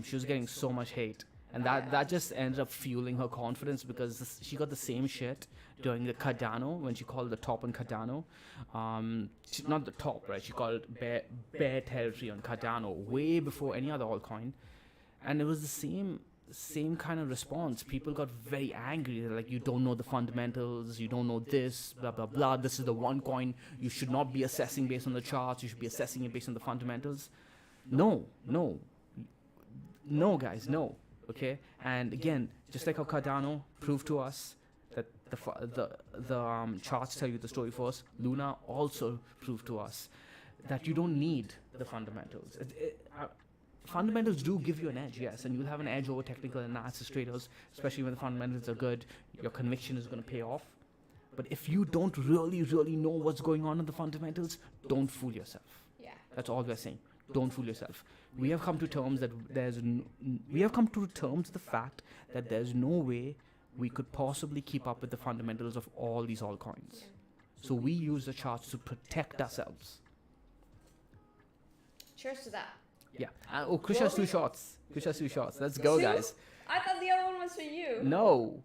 She was getting so much hate. And that just ended up fueling her confidence, because she got the same shit during the Cardano, when she called the top on Cardano. Not the top, right? She called bear territory on Cardano way before any other altcoin. And it was the same kind of response. People got very angry. They're like, you don't know the fundamentals, you don't know this, blah, blah, blah. This is the one coin you should not be assessing based on the charts. You should be assessing it based on the fundamentals. No, guys, no. Okay, and again, just like how Cardano proved to us that the charts tell you the story first, Luna also proved to us that you don't need the fundamentals. Fundamentals do give you an edge, yes, and you'll have an edge over technical analysis traders, especially when the fundamentals are good. Your conviction is going to pay off. But if you don't really know what's going on in the fundamentals, don't fool yourself. Yeah. That's all we're saying. Don't fool yourself. We have come to terms the fact that there's no way we could possibly keep up with the fundamentals of all these altcoins. Yeah. So we use the charts to protect ourselves. Cheers to that. Yeah. Oh, Krisha's 2 shots. Krisha's 2 shots. Let's go, 2? guys. I thought the other one was for you. No.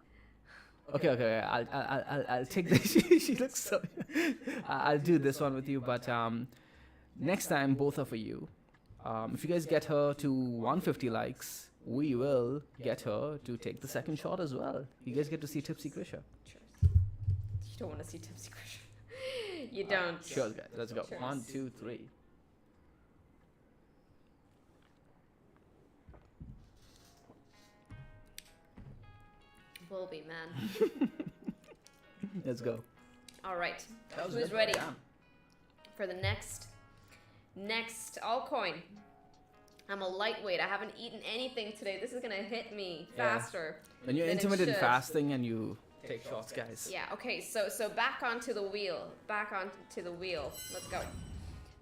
Okay. I'll take this. She looks so. I'll do this one with you, but next time both are for you. If you guys get her to 150 likes, we will get her to take the second shot as well. You guys get to see Tipsy Krisha. Cheers. You don't want to see Tipsy Krisha. You don't. Cheers, guys. Let's go. Cheers. 1, 2, 3. Will be, man. Let's go. All right. That was Who's good. ready Damn. for the next altcoin? I'm a lightweight. I haven't eaten anything today. This is gonna hit me Yeah. faster. When you're than it intermittent should. fasting and you take shots, guys. Yeah. Okay. So back onto the wheel. Back onto the wheel. Let's go.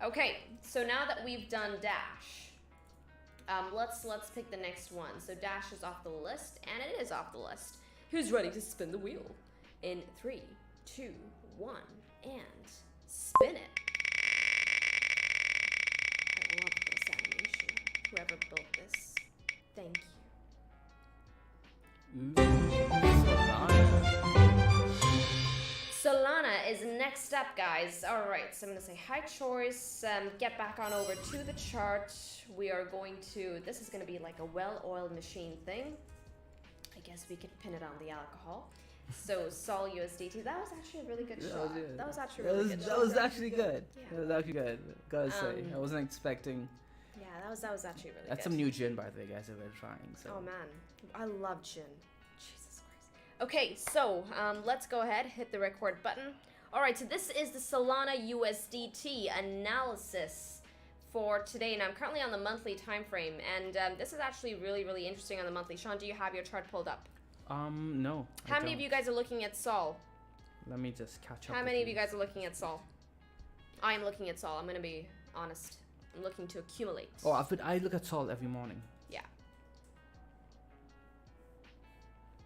Okay. So now that we've done Dash, let's pick the next one. So Dash is off the list, and it is off the list. Who's ready to spin the wheel? In 3, 2, 1, and spin it. I love this animation. Whoever built this, thank you. Solana is next up, guys. All right, so I'm gonna say hi, Choice. Get back on over to the chart. We are going to. This is gonna be like a well-oiled machine thing. I guess we could pin it on the alcohol. So Sol USDT. That was actually a really good shot. That was actually a really good shot. That was actually good. Yeah. That was actually good. Gotta say, I wasn't expecting. Yeah, that was actually really good. That's some new gin, by the way, guys. That we're trying. So. Oh man, I love gin. Jesus Christ. Okay, so let's go ahead, hit the record button. All right, so this is the Solana USDT analysis for today, and I'm currently on the monthly time frame, and this is actually really interesting on the monthly. Sean, do you have your chart pulled up? No. How many of you guys are looking at Sol? Let me just catch up. How many of you guys are looking at Sol? I am looking at Sol. I'm gonna be honest. I'm looking to accumulate. Oh, I look at Sol every morning. Yeah.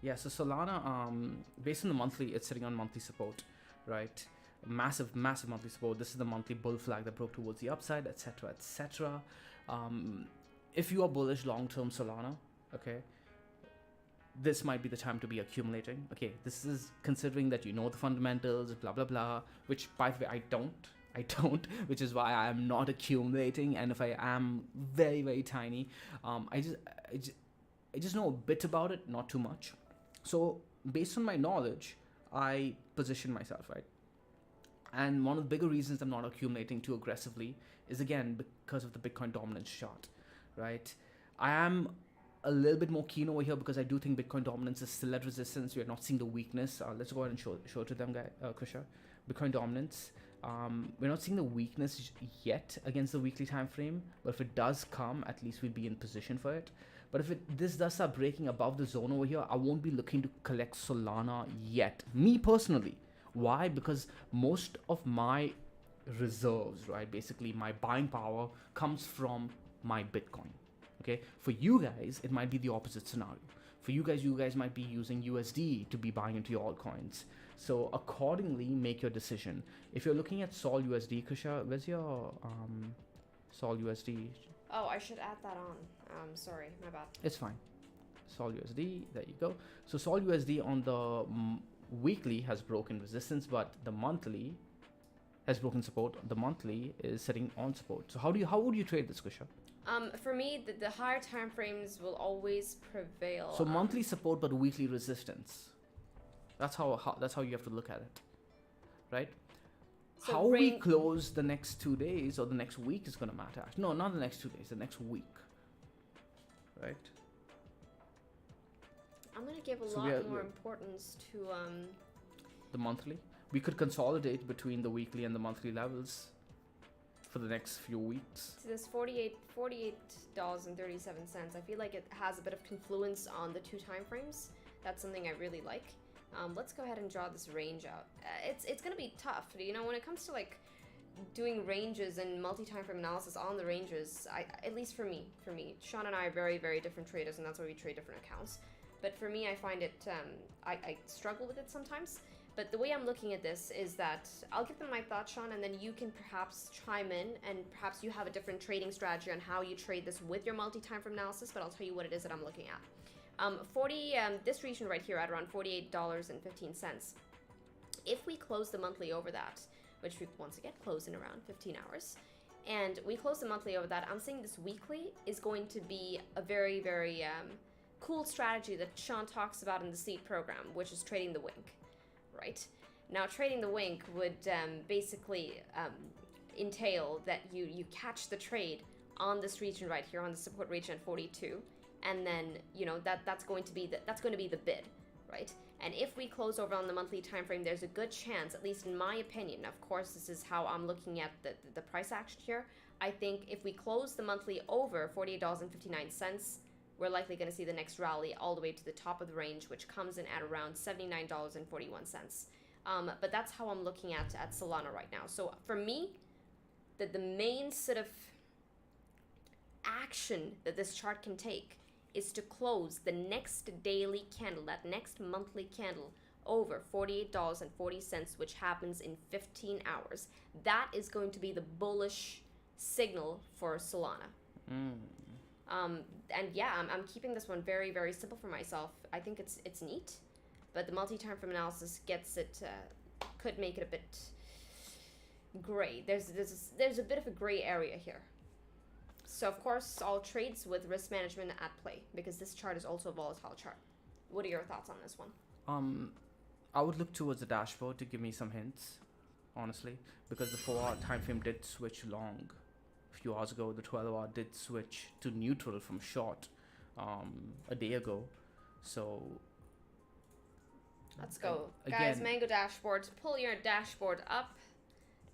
Yeah, so Solana, based on the monthly, it's sitting on monthly support, right? Massive monthly support. This is the monthly bull flag that broke towards the upside, etc., etc. If you are bullish long-term Solana, okay, this might be the time to be accumulating. Okay, this is considering that you know the fundamentals, blah blah blah. Which, by the way, I don't. Which is why I am not accumulating. And if I am very tiny, I just know a bit about it, not too much. So based on my knowledge, I position myself, right? And one of the bigger reasons I'm not accumulating too aggressively is, again, because of the Bitcoin dominance chart, right? I am a little bit more keen over here because I do think Bitcoin dominance is still at resistance. We are not seeing the weakness. Let's go ahead and show it to them, Krisha. Bitcoin dominance. We're not seeing the weakness yet against the weekly time frame, but if it does come, at least we'll be in position for it. But if this does start breaking above the zone over here, I won't be looking to collect Solana yet. Me personally. Why? Because most of my reserves, right, basically my buying power comes from my Bitcoin. Okay, for you guys, it might be the opposite scenario. For you guys might be using USD to be buying into your altcoins. So accordingly, make your decision. If you're looking at Sol USD, Krisha, where's your Sol USD? Oh, I should add that on. Sorry, my bad. It's fine. Sol USD, there you go. So Sol USD on the weekly has broken resistance, but the monthly has broken support. The monthly is sitting on support. So how would you trade this, Krisha? For me, the higher time frames will always prevail. So monthly support, but weekly resistance. That's how you have to look at it, right? So how we close the next 2 days or the next week is going to matter. No, not the next 2 days, the next week, right? I'm going to give a lot more importance to the monthly. We could consolidate between the weekly and the monthly levels for the next few weeks. So this $48.37. I feel like it has a bit of confluence on the 2 time frames. That's something I really like. Let's go ahead and draw this range out. It's gonna be tough, you know, when it comes to like doing ranges and multi-time frame analysis on the ranges. At least for me, Sean and I are very different traders, and that's why we trade different accounts. But for me, I find it I struggle with it sometimes. But the way I'm looking at this is that I'll give them my thoughts, Sean, and then you can perhaps chime in, and perhaps you have a different trading strategy on how you trade this with your multi-time frame analysis, but I'll tell you what it is that I'm looking at. This region right here at around $48.15. If we close the monthly over that, which we once again close in around 15 hours, and we close the monthly over that, I'm saying this weekly is going to be a very, very cool strategy that Sean talks about in the Seed program, which is trading the wink, right? Now, trading the wink would basically entail that you catch the trade on this region right here, on the support region at 42, and then that's going to be the bid, right? And if we close over on the monthly time frame, there's a good chance, at least in my opinion, of course this is how I'm looking at the price action here, I think if we close the monthly over $48.59, we're likely going to see the next rally all the way to the top of the range, which comes in at around $79.41. But that's how I'm looking at Solana right now. So for me, the main sort of action that this chart can take is to close the next daily candle, that next monthly candle, over $48.40, which happens in 15 hours. That is going to be the bullish signal for Solana. And yeah, I'm keeping this one very, very simple for myself. I think it's neat, but the multi-time frame analysis gets it, could make it a bit gray. There's a bit of a gray area here. So of course, all trades with risk management at play, because this chart is also a volatile chart. What are your thoughts on this one? I would look towards the dashboard to give me some hints, honestly, because the 4-hour time frame did switch long. A few hours ago, the 12-hour did switch to neutral from short a day ago. So let's go, again, guys. Mango dashboard. Pull your dashboard up,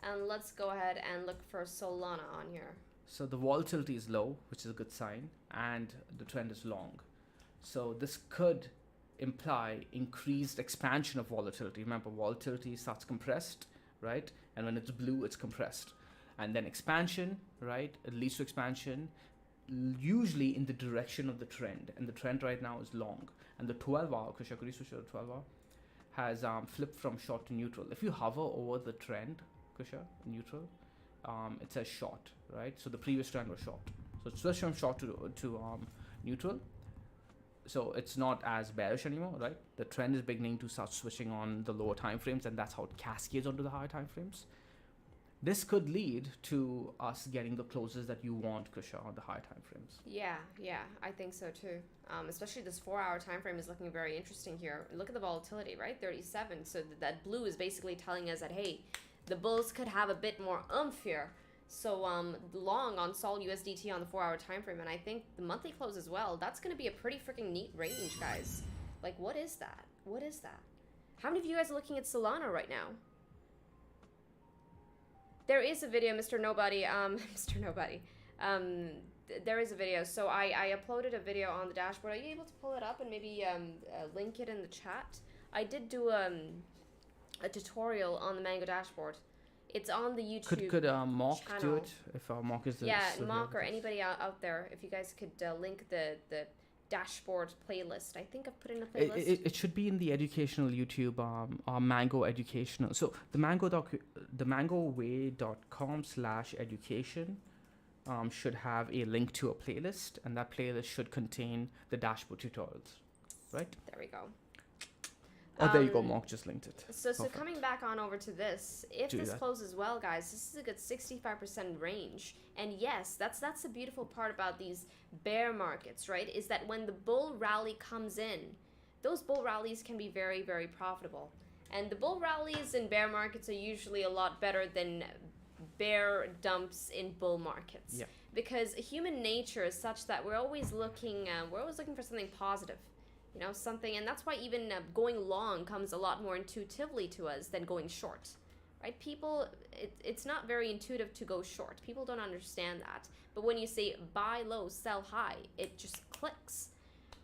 and let's go ahead and look for Solana on here. So the volatility is low, which is a good sign, and the trend is long. So this could imply increased expansion of volatility. Remember, volatility starts compressed, right? And when it's blue, it's compressed. And then expansion, right? It leads to expansion, usually in the direction of the trend. And the trend right now is long. And the 12-hour, Krisha, could you switch to the 12-hour? Has flipped from short to neutral. If you hover over the trend, Krisha, neutral, it says short, right? So the previous trend was short. So it's switched from short to neutral. So it's not as bearish anymore, right? The trend is beginning to start switching on the lower time frames, and that's how it cascades onto the higher time frames. This could lead to us getting the closes that you want, Krisha, on the higher time frames. Yeah, I think so too. Especially this 4-hour time frame is looking very interesting here. Look at the volatility, right? 37. So that blue is basically telling us that, hey, the bulls could have a bit more oomph here. So long on Sol USDT on the 4-hour time frame, and I think the monthly close as well. That's going to be a pretty freaking neat range, guys. Like, what is that? What is that? How many of you guys are looking at Solana right now? There is a video, Mr. Nobody. Mr. Nobody. There is a video. So I uploaded a video on the dashboard. Are you able to pull it up and maybe link it in the chat? I did do a tutorial on the Mango dashboard. It's on the YouTube Could Mock channel. do it? If Mock is the... Yeah, Mock or anybody out there, if you guys could link the dashboard playlist. I think I've put in a playlist. It should be in the educational YouTube, Mango Educational. So the mangoway.com/education should have a link to a playlist, and that playlist should contain the dashboard tutorials, right? There we go. Oh, there you go. Mark just linked it. So Perfect. coming back on over to this, if Do this that. closes well, guys, this is a good 65% range. And yes, that's the beautiful part about these bear markets, right? Is that when the bull rally comes in, those bull rallies can be very, very profitable. And the bull rallies in bear markets are usually a lot better than bear dumps in bull markets. Yeah. Because human nature is such that we're always looking for something positive. You know, something, and that's why even going long comes a lot more intuitively to us than going short, right? People, it's not very intuitive to go short. People don't understand that. But when you say buy low, sell high, it just clicks,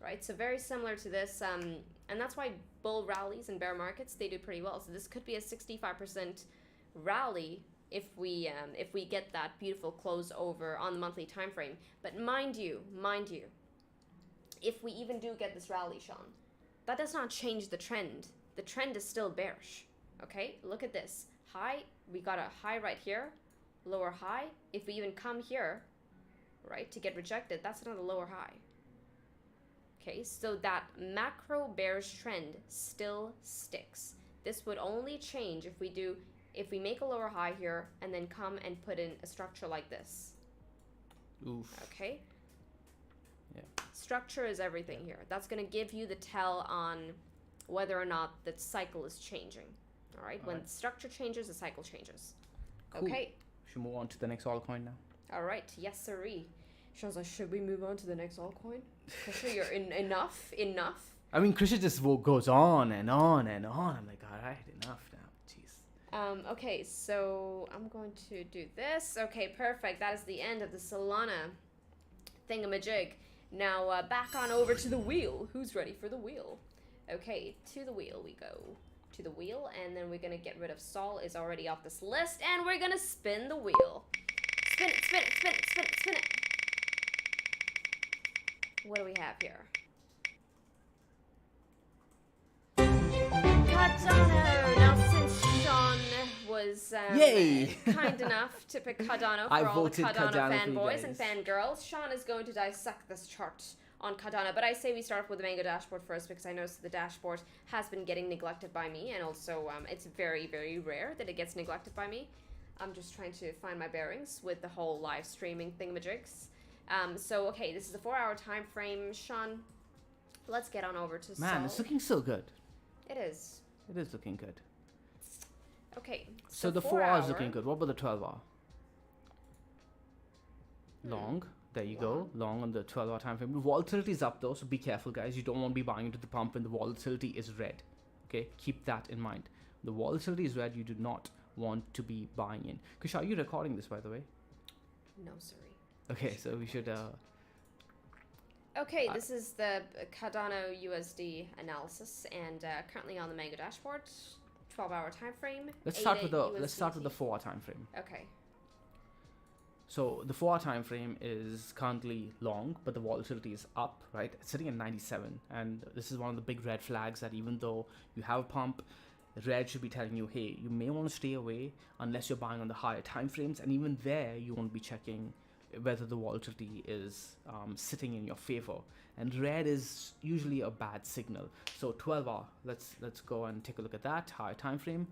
right? So very similar to this, and that's why bull rallies and bear markets, they do pretty well. So this could be a 65% rally if we get that beautiful close over on the monthly time frame. But mind you, if we even do get this rally, Sean, that does not change the trend. The trend is still bearish, Okay, look at this. High, we got a high right here, lower high. If we even come here, right, to get rejected, that's another lower high. Okay, so that macro bearish trend still sticks. This would only change if we make a lower high here and then come and put in a structure like this. Oof. Okay. Yeah. Structure is everything here. That's going to give you the tell on whether or not the cycle is changing. All right. When structure changes, the cycle changes. Cool. Okay. Should move on to the next altcoin now. All right. Yes, sirree. Sean's like, should we move on to the next altcoin? Krisha, you're enough. I mean, Krisha just goes on and on and on. I'm like, all right, enough now. Jeez. Okay, so I'm going to do this. Okay, perfect. That is the end of the Solana thingamajig. Now back on over to the wheel. Who's ready for the wheel? Okay, to the wheel we go. To the wheel, and then we're going to get rid of Sol is already off this list, and we're going to spin the wheel. Spin it, spin it, spin it, spin it, spin it. What do we have here? Cardano! Now, since Sean was Yay! kind enough to pick Cardano for all the Cardano fanboys and fangirls, Sean is going to dissect this chart on Cardano. But I say we start off with the Mango dashboard first because I noticed the dashboard has been getting neglected by me, and also it's very, very rare that it gets neglected by me. I'm just trying to find my bearings with the whole live streaming thingamajigs. So, okay, this is a 4-hour time frame. Sean, let's get on over to Man, Sol. it's looking so good. It is. It is looking good. Okay. So the 4 hours looking good. What about the 12 hour? Long. There you go. Long on the 12 hour time frame. The volatility is up though, so be careful, guys. You don't want to be buying into the pump when the volatility is red. Okay, keep that in mind. The volatility is red. You do not want to be buying in. Krisha, are you recording this, by the way? No, sorry. Okay, so we should. Okay, this is the Cardano USD analysis, and currently on the Mango dashboard, 12-hour time frame. Let's start with the 4 hour time frame. Okay. So the 4 hour time frame is currently long, but the volatility is up, right? It's sitting at 97, and this is one of the big red flags that even though you have a pump, red should be telling you, hey, you may want to stay away unless you're buying on the higher time frames, and even there you want to be checking whether the volatility is sitting in your favor, and red is usually a bad signal. So 12 hour, let's go and take a look at that higher time frame.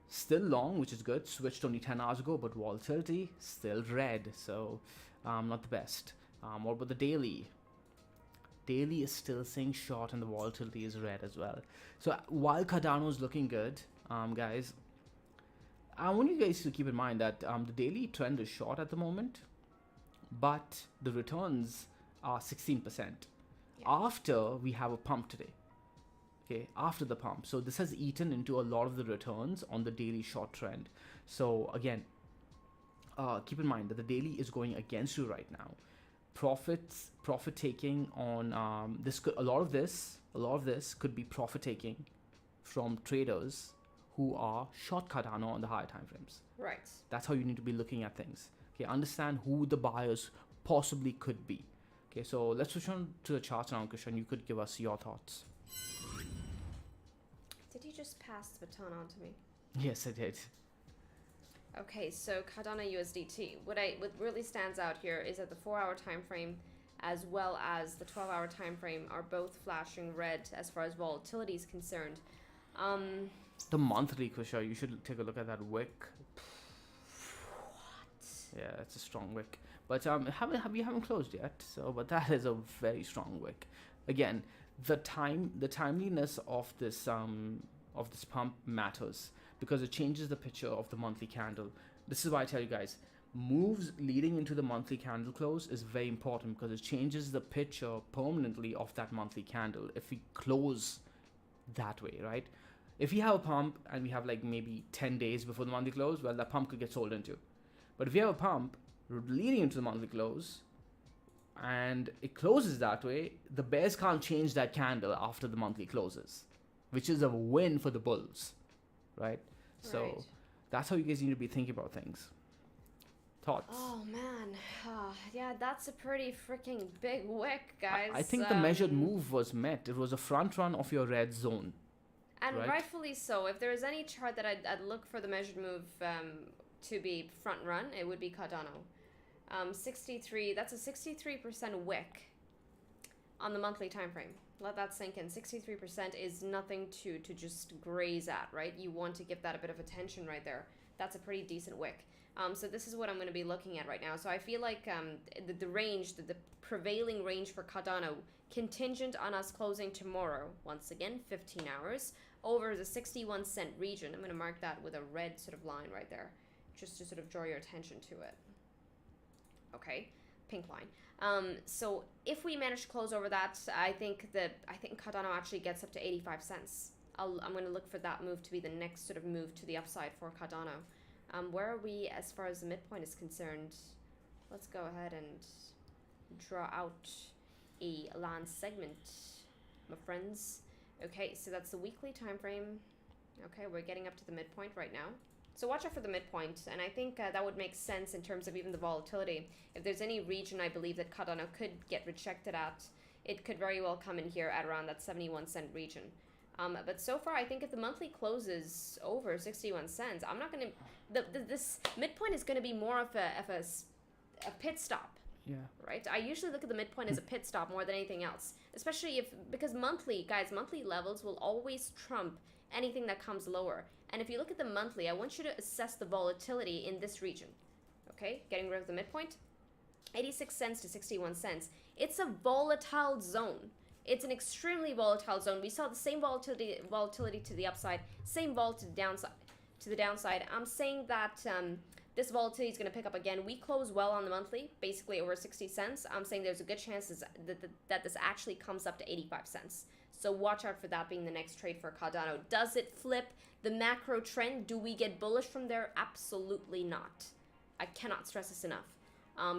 Still long, which is good. Switched only 10 hours ago, but volatility still red, so not the best. What about the daily? Daily is still saying short, and the volatility is red as well. So while Cardano is looking good, guys, I want you guys to keep in mind that the daily trend is short at the moment, but the returns are 16% after we have a pump today. Okay, after the pump. So this has eaten into a lot of the returns on the daily short trend. So again, keep in mind that the daily is going against you right now. Profit taking on this could, a lot of this could be profit taking from traders who are short Cardano on the higher time frames. Right. That's how you need to be looking at things. Okay, understand who the buyers possibly could be. Okay, so let's switch on to the charts now, Krisha, and you could give us your thoughts. Did you just pass the baton on to me? Yes, I did. Okay, so Cardano USDT. What really stands out here is that the 4-hour time frame as well as the 12-hour time frame are both flashing red as far as volatility is concerned. The monthly, Krisha, you should take a look at that wick. Yeah, it's a strong wick, but we haven't closed yet. So, but that is a very strong wick. Again, the timeliness of this pump matters because it changes the picture of the monthly candle. This is why I tell you guys, moves leading into the monthly candle close is very important because it changes the picture permanently of that monthly candle. If we close that way, right? If we have a pump and we have like maybe 10 days before the monthly close, well, that pump could get sold into. But if you have a pump leading into the monthly close and it closes that way, the bears can't change that candle after the monthly closes, which is a win for the bulls, right? So that's how you guys need to be thinking about things. Thoughts? Oh man, yeah, that's a pretty freaking big wick, guys. I think the measured move was met. It was a front run of your red zone. And right? rightfully so. If there is any chart that I'd look for the measured move to be front run, it would be Cardano. 63, that's a 63% wick on the monthly time frame. Let that sink in. 63% is nothing to just graze at, right? You want to give that a bit of attention right there. That's a pretty decent wick. So this is what I'm going to be looking at right now. So I feel like the range, the prevailing range for Cardano, contingent on us closing tomorrow, once again, 15 hours, over the 61-cent region. I'm going to mark that with a red sort of line right there, just to sort of draw your attention to it. Okay, pink line. So if we manage to close over that, I think Cardano actually gets up to 85 cents. I'm going to look for that move to be the next sort of move to the upside for Cardano. Where are we as far as the midpoint is concerned? Let's go ahead and draw out a land segment, my friends. Okay, so that's the weekly time frame. Okay, we're getting up to the midpoint right now. So watch out for the midpoint, and I think that would make sense in terms of even the volatility. If there's any region I believe that Cardano could get rejected at, it could very well come in here at around that 71-cent region. But so far, I think if the monthly closes over 61 cents, I'm not going to... This midpoint is going to be more of a pit stop. Yeah. Right? I usually look at the midpoint as a pit stop more than anything else. Especially because monthly levels will always trump anything that comes lower. And if you look at the monthly, I want you to assess the volatility in this region. Okay? Getting rid of the midpoint. 86 cents to 61 cents. It's a volatile zone. It's an extremely volatile zone. We saw the same volatility to the upside, same vol to the downside. I'm saying that this volatility is going to pick up again. We close well on the monthly, basically over 60 cents. I'm saying there's a good chance that this actually comes up to 85 cents. So watch out for that being the next trade for Cardano. Does it flip the macro trend? Do we get bullish from there? Absolutely not. I cannot stress this enough.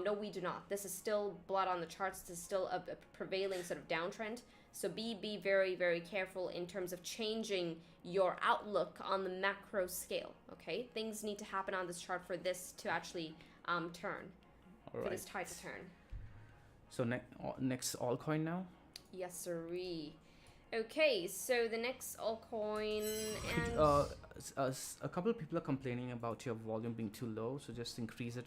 No, we do not. This is still blood on the charts. This is still a prevailing sort of downtrend. So be very, very careful in terms of changing your outlook on the macro scale, okay? Things need to happen on this chart for this to actually turn, for this tide to turn. So next altcoin now? Yes, sirree. Okay, so the next altcoin and... a couple of people are complaining about your volume being too low, so just increase it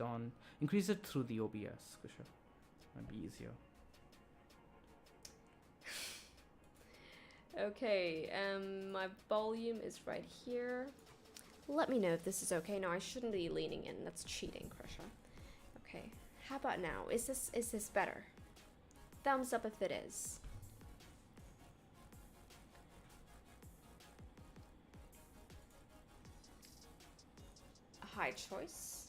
through the OBS, Krisha. Might be easier. Okay, my volume is right here. Let me know if this is okay. No, I shouldn't be leaning in. That's cheating, Krisha. Okay, how about now? Is this better? Thumbs up if it is. High choice.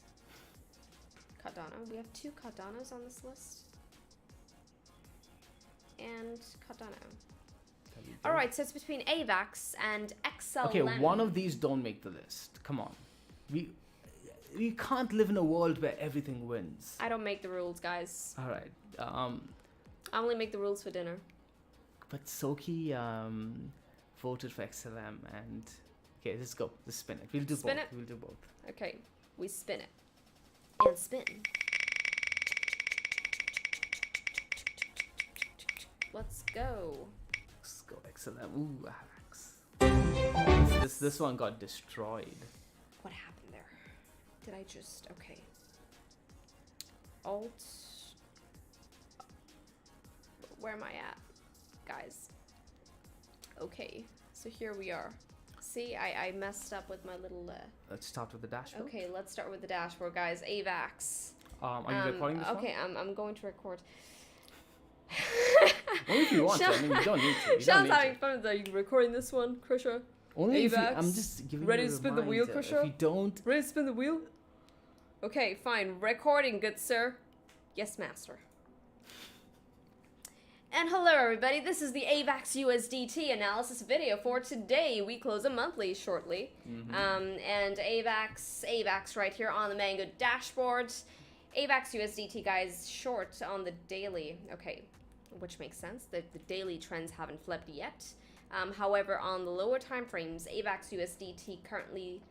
Cardano. We have 2 Cardanos on this list. And Cardano. Alright, so it's between Avax and XLM. Okay, one of these don't make the list. Come on. We can't live in a world where everything wins. I don't make the rules, guys. Alright. I only make the rules for dinner. But Soki voted for XLM and... Okay, let's go. Let's spin it. We'll do both. We'll do both. Okay, we spin it. And spin. Let's go. Let's go XLM. Ooh, Avax. This one got destroyed. What happened there? Did I just... Okay. Alt... Where am I at? Guys. Okay, so here we are. See, I messed up with my little... Let's start with the dashboard. Okay, let's start with the dashboard, guys. Avax. Are you recording this okay, I'm going to record. Only if you want to. I mean, you don't need to. Sean's having fun with that. Are you recording this one, Krisha? Only Avax. if I'm just giving Ready you to a spin the wheel, reminder. Krisha? If you don't... Ready to spin the wheel? Okay, fine. Recording, good sir. Yes, master. And hello everybody, this is the Avax USDT analysis video for today. We close a monthly shortly. And Avax right here on the Mango dashboard. Avax USDT, guys, short on the daily. Okay, which makes sense. The daily trends haven't flipped yet. However, on the lower time frames, Avax USDT currently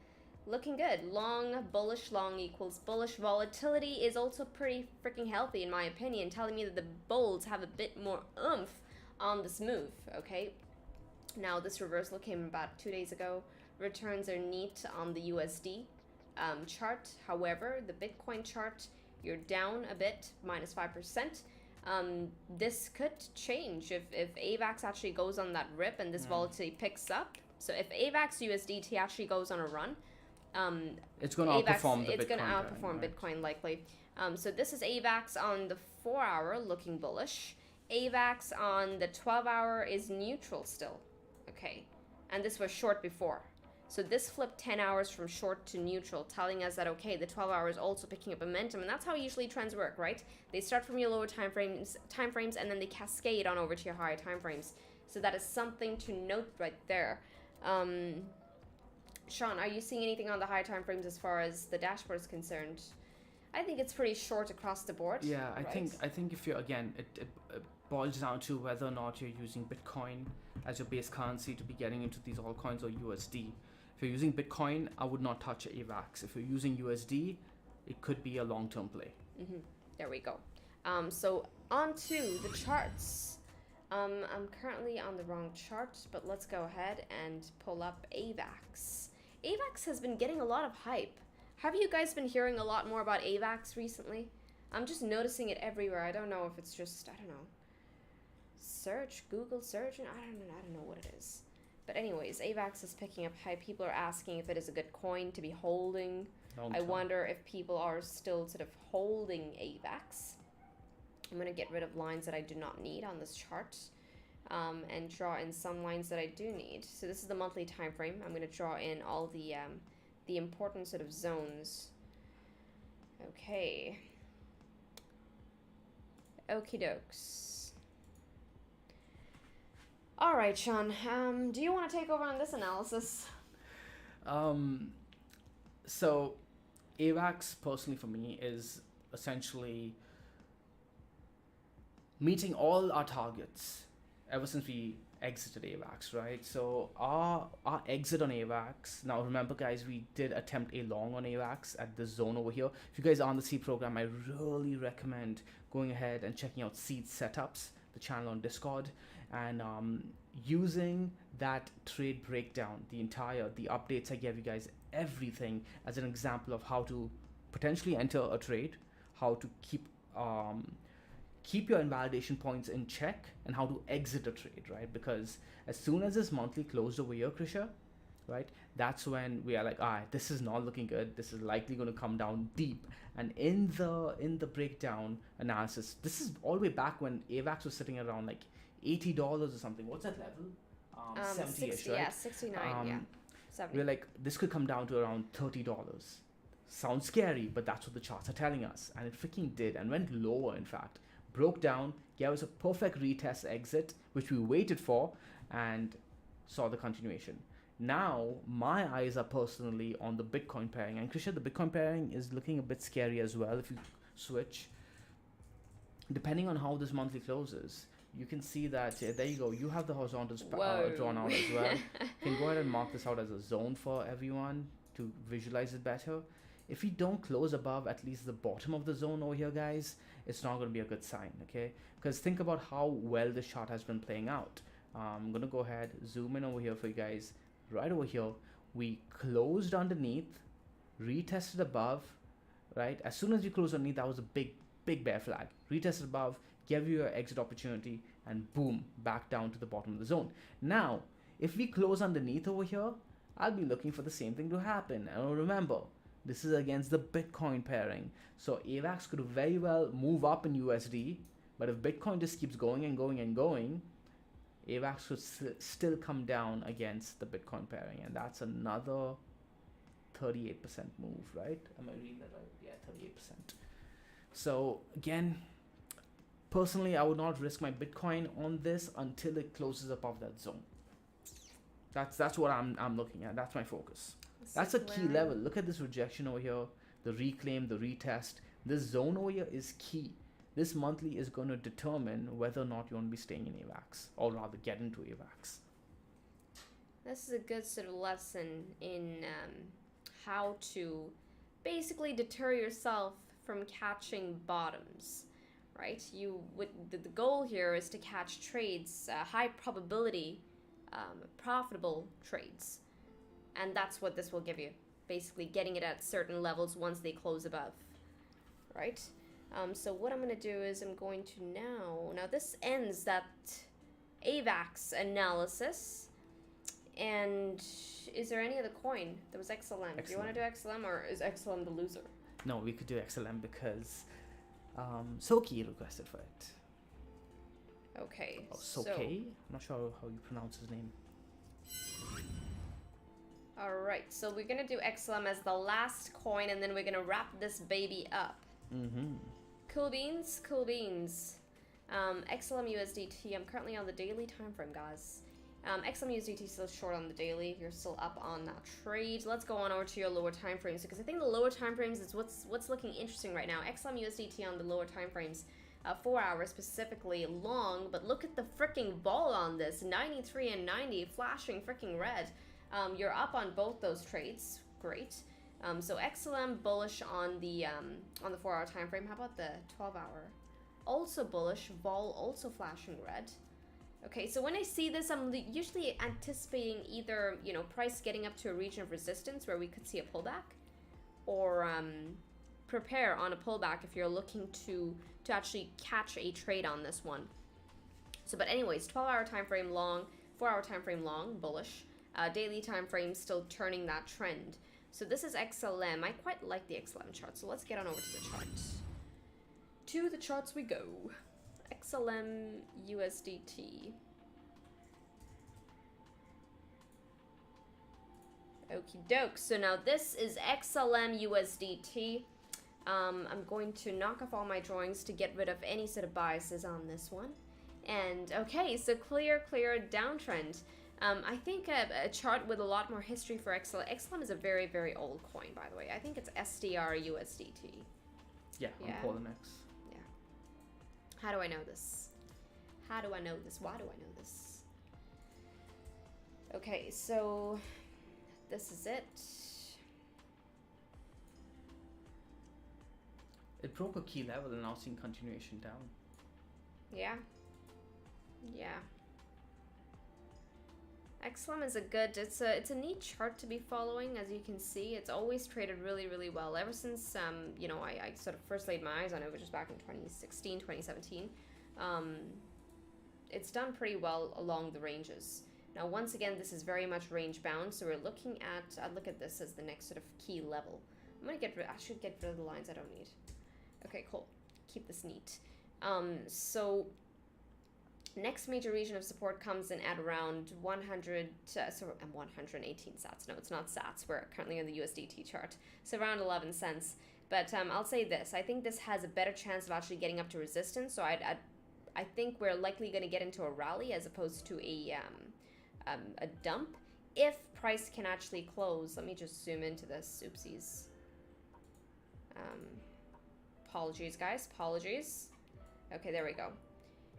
looking good. Long, bullish, long equals bullish. Volatility is also pretty freaking healthy in my opinion, telling me that the bulls have a bit more oomph on this move, okay? Now this reversal came about 2 days ago. Returns are neat on the USD chart. However, the Bitcoin chart, you're down a bit, -5%. This could change if Avax actually goes on that rip and this volatility picks up. So if Avax USDT actually goes on a run, it's going to outperform the Bitcoin. It's going to outperform pairing, right? Bitcoin likely. So this is Avax on the 4-hour looking bullish. Avax on the 12-hour is neutral still. Okay. And this was short before. So this flipped 10 hours from short to neutral, telling us that, okay, the 12-hour is also picking up momentum. And that's how usually trends work, right? They start from your lower time frames, and then they cascade on over to your higher time frames. So that is something to note right there. Sean, are you seeing anything on the higher time frames as far as the dashboard is concerned? I think it's pretty short across the board. Yeah, I right? think if you're, again, it boils down to whether or not you're using Bitcoin as your base currency to be getting into these altcoins or USD. If you're using Bitcoin, I would not touch Avax. If you're using USD, it could be a long-term play. There we go. So on to the charts. I'm currently on the wrong chart, but let's go ahead and pull up Avax. Avax has been getting a lot of hype. Have you guys been hearing a lot more about Avax recently? I'm just noticing it everywhere. I don't know if it's just, I don't know, search, Google search, and I don't know what it is. But anyways, Avax is picking up hype. People are asking if it is a good coin to be holding. I wonder if people are still sort of holding Avax. I'm going to get rid of lines that I do not need on this chart and draw in some lines that I do need. So this is the monthly time frame. I'm going to draw in all the important sort of zones. Okay. Okie dokes. All right, Sean. Do you want to take over on this analysis? So Avax, personally for me, is essentially meeting all our targets ever since we exited Avax, right? So our exit on Avax, now remember guys, we did attempt a long on Avax at this zone over here. If you guys are on the seed program, I really recommend going ahead and checking out seed setups, the channel on Discord, and using that trade breakdown, the updates I gave you guys, everything as an example of how to potentially enter a trade, how to keep your invalidation points in check, and how to exit a trade, right? Because as soon as this monthly closed over here, Krisha, right, that's when we are like, this is not looking good. This is likely going to come down deep. And in the breakdown analysis, this is all the way back when Avax was sitting around like $80 or something. What's that level? 70-ish, right? Yeah, 69, 70. We're like, this could come down to around $30. Sounds scary, but that's what the charts are telling us. And it freaking did, and went lower, in fact. Broke down, gave us a perfect retest exit, which we waited for, and saw the continuation. Now, my eyes are personally on the Bitcoin pairing. And Krisha, the Bitcoin pairing is looking a bit scary as well. If you switch, depending on how this monthly closes, you can see that, there you go, you have the horizontals drawn out as well. You can go ahead and mark this out as a zone for everyone to visualize it better. If we don't close above at least the bottom of the zone over here, guys, it's not going to be a good sign, okay? Because think about how well this chart has been playing out. I'm going to go ahead, zoom in over here for you guys. Right over here, we closed underneath, retested above, right? As soon as we closed underneath, that was a big bear flag. Retested above, gave you an exit opportunity, and boom, back down to the bottom of the zone. Now, if we close underneath over here, I'll be looking for the same thing to happen. And remember, this is against the Bitcoin pairing. So Avax could very well move up in USD, but if Bitcoin just keeps going and going and going, Avax could still come down against the Bitcoin pairing, and that's another 38% move, right? Am I reading that right? Yeah, 38%. So again, personally, I would not risk my Bitcoin on this until it closes above that zone. That's what I'm looking at. That's my focus. That's a key level. Look at this rejection over here, the reclaim, the retest. This zone over here is key. This monthly is going to determine whether or not you want to be staying in Avax, or rather get into Avax. This is a good sort of lesson in how to basically deter yourself from catching bottoms, right? The goal here is to catch trades, high probability profitable trades. And that's what this will give you. Basically getting it at certain levels once they close above. Right? So what I'm going to do is I'm going to now this ends that Avax analysis. And is there any other coin? There was XLM. Do you want to do XLM or is XLM the loser? No, we could do XLM because Soki requested for it. Okay. Oh, Soki? I'm not sure how you pronounce his name. Alright, so we're going to do XLM as the last coin and then we're going to wrap this baby up. Mm-hmm. Cool beans, cool beans. XLM USDT, I'm currently on the daily time frame, guys. XLM USDT still short on the daily. You're still up on that trade. Let's go on over to your lower time frames because I think the lower time frames is what's looking interesting right now. XLM USDT on the lower time frames, 4 hours specifically long, but look at the freaking ball on this, 93 and 90, flashing freaking red. You're up on both those trades, great. So XLM bullish on the 4 hour time frame. How about the 12 hour? Also bullish, vol also flashing red. Okay, so when I see this, I'm usually anticipating either, you know, price getting up to a region of resistance where we could see a pullback, or prepare on a pullback if you're looking to actually catch a trade on this one. So, but anyways, 12-hour time frame long, 4-hour time frame long, bullish. Daily time frame still turning that trend. So this is XLM. I quite like the XLM chart, so let's get on over to the charts. To the charts we go. XLM USDT. Okie doke. So now this is XLM USDT. I'm going to knock off all my drawings to get rid of any sort of biases on this one. And okay, so clear downtrend. I think a chart with a lot more history for XLM. XLM is a very, very old coin, by the way. I think it's SDR USDT. Yeah, I'm calling X. How do I know this? How do I know this? Why do I know this? Okay, so this is it. It broke a key level and now seeing continuation down. Yeah. XLM is it's a neat chart to be following. As you can see, it's always traded really, really well ever since you know, I sort of first laid my eyes on it, which was back in 2016, 2017. It's done pretty well along the ranges. Now, once again, this is very much range bound, so we're looking at, I'd look at this as the next sort of key level. I should get rid of the lines I don't need. Okay, cool. Keep this neat. So next major region of support comes in at around 118 sats. No, it's not sats. We're currently on the USDT chart. So around 11 cents. But I'll say this. I think this has a better chance of actually getting up to resistance. So I think we're likely going to get into a rally as opposed to a dump. If price can actually close. Let me just zoom into this. Oopsies. Apologies, guys. Apologies. Okay, there we go.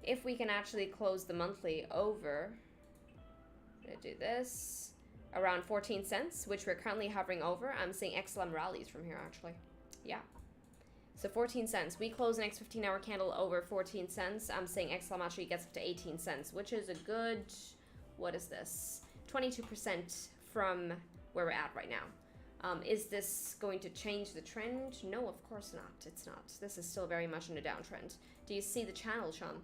If we can actually close the monthly over, I'm going to do this, around 14 cents, which we're currently hovering over. I'm seeing XLM rallies from here, actually. Yeah. So 14 cents. We close the next 15-hour candle over 14 cents. I'm saying XLM actually gets up to 18 cents, which is a good, what is this? 22% from where we're at right now. Is this going to change the trend? No, of course not. It's not. This is still very much in a downtrend. Do you see the channel, Sean?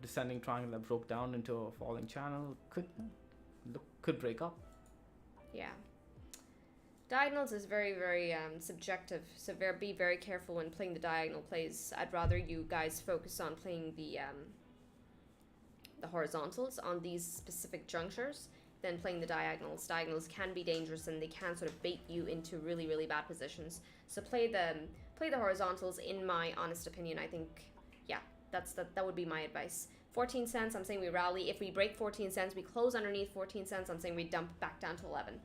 Descending triangle that broke down into a falling channel could break up. Yeah. Diagonals is very, very subjective, so be very careful when playing the diagonal plays. I'd rather you guys focus on playing the horizontals on these specific junctures than playing the diagonals. Diagonals can be dangerous and they can sort of bait you into really, really bad positions. So play the horizontals, in my honest opinion. I think, yeah, that would be my advice. 14 cents, I'm saying we rally. If we break 14 cents, we close underneath 14 cents, I'm saying we dump back down to 11.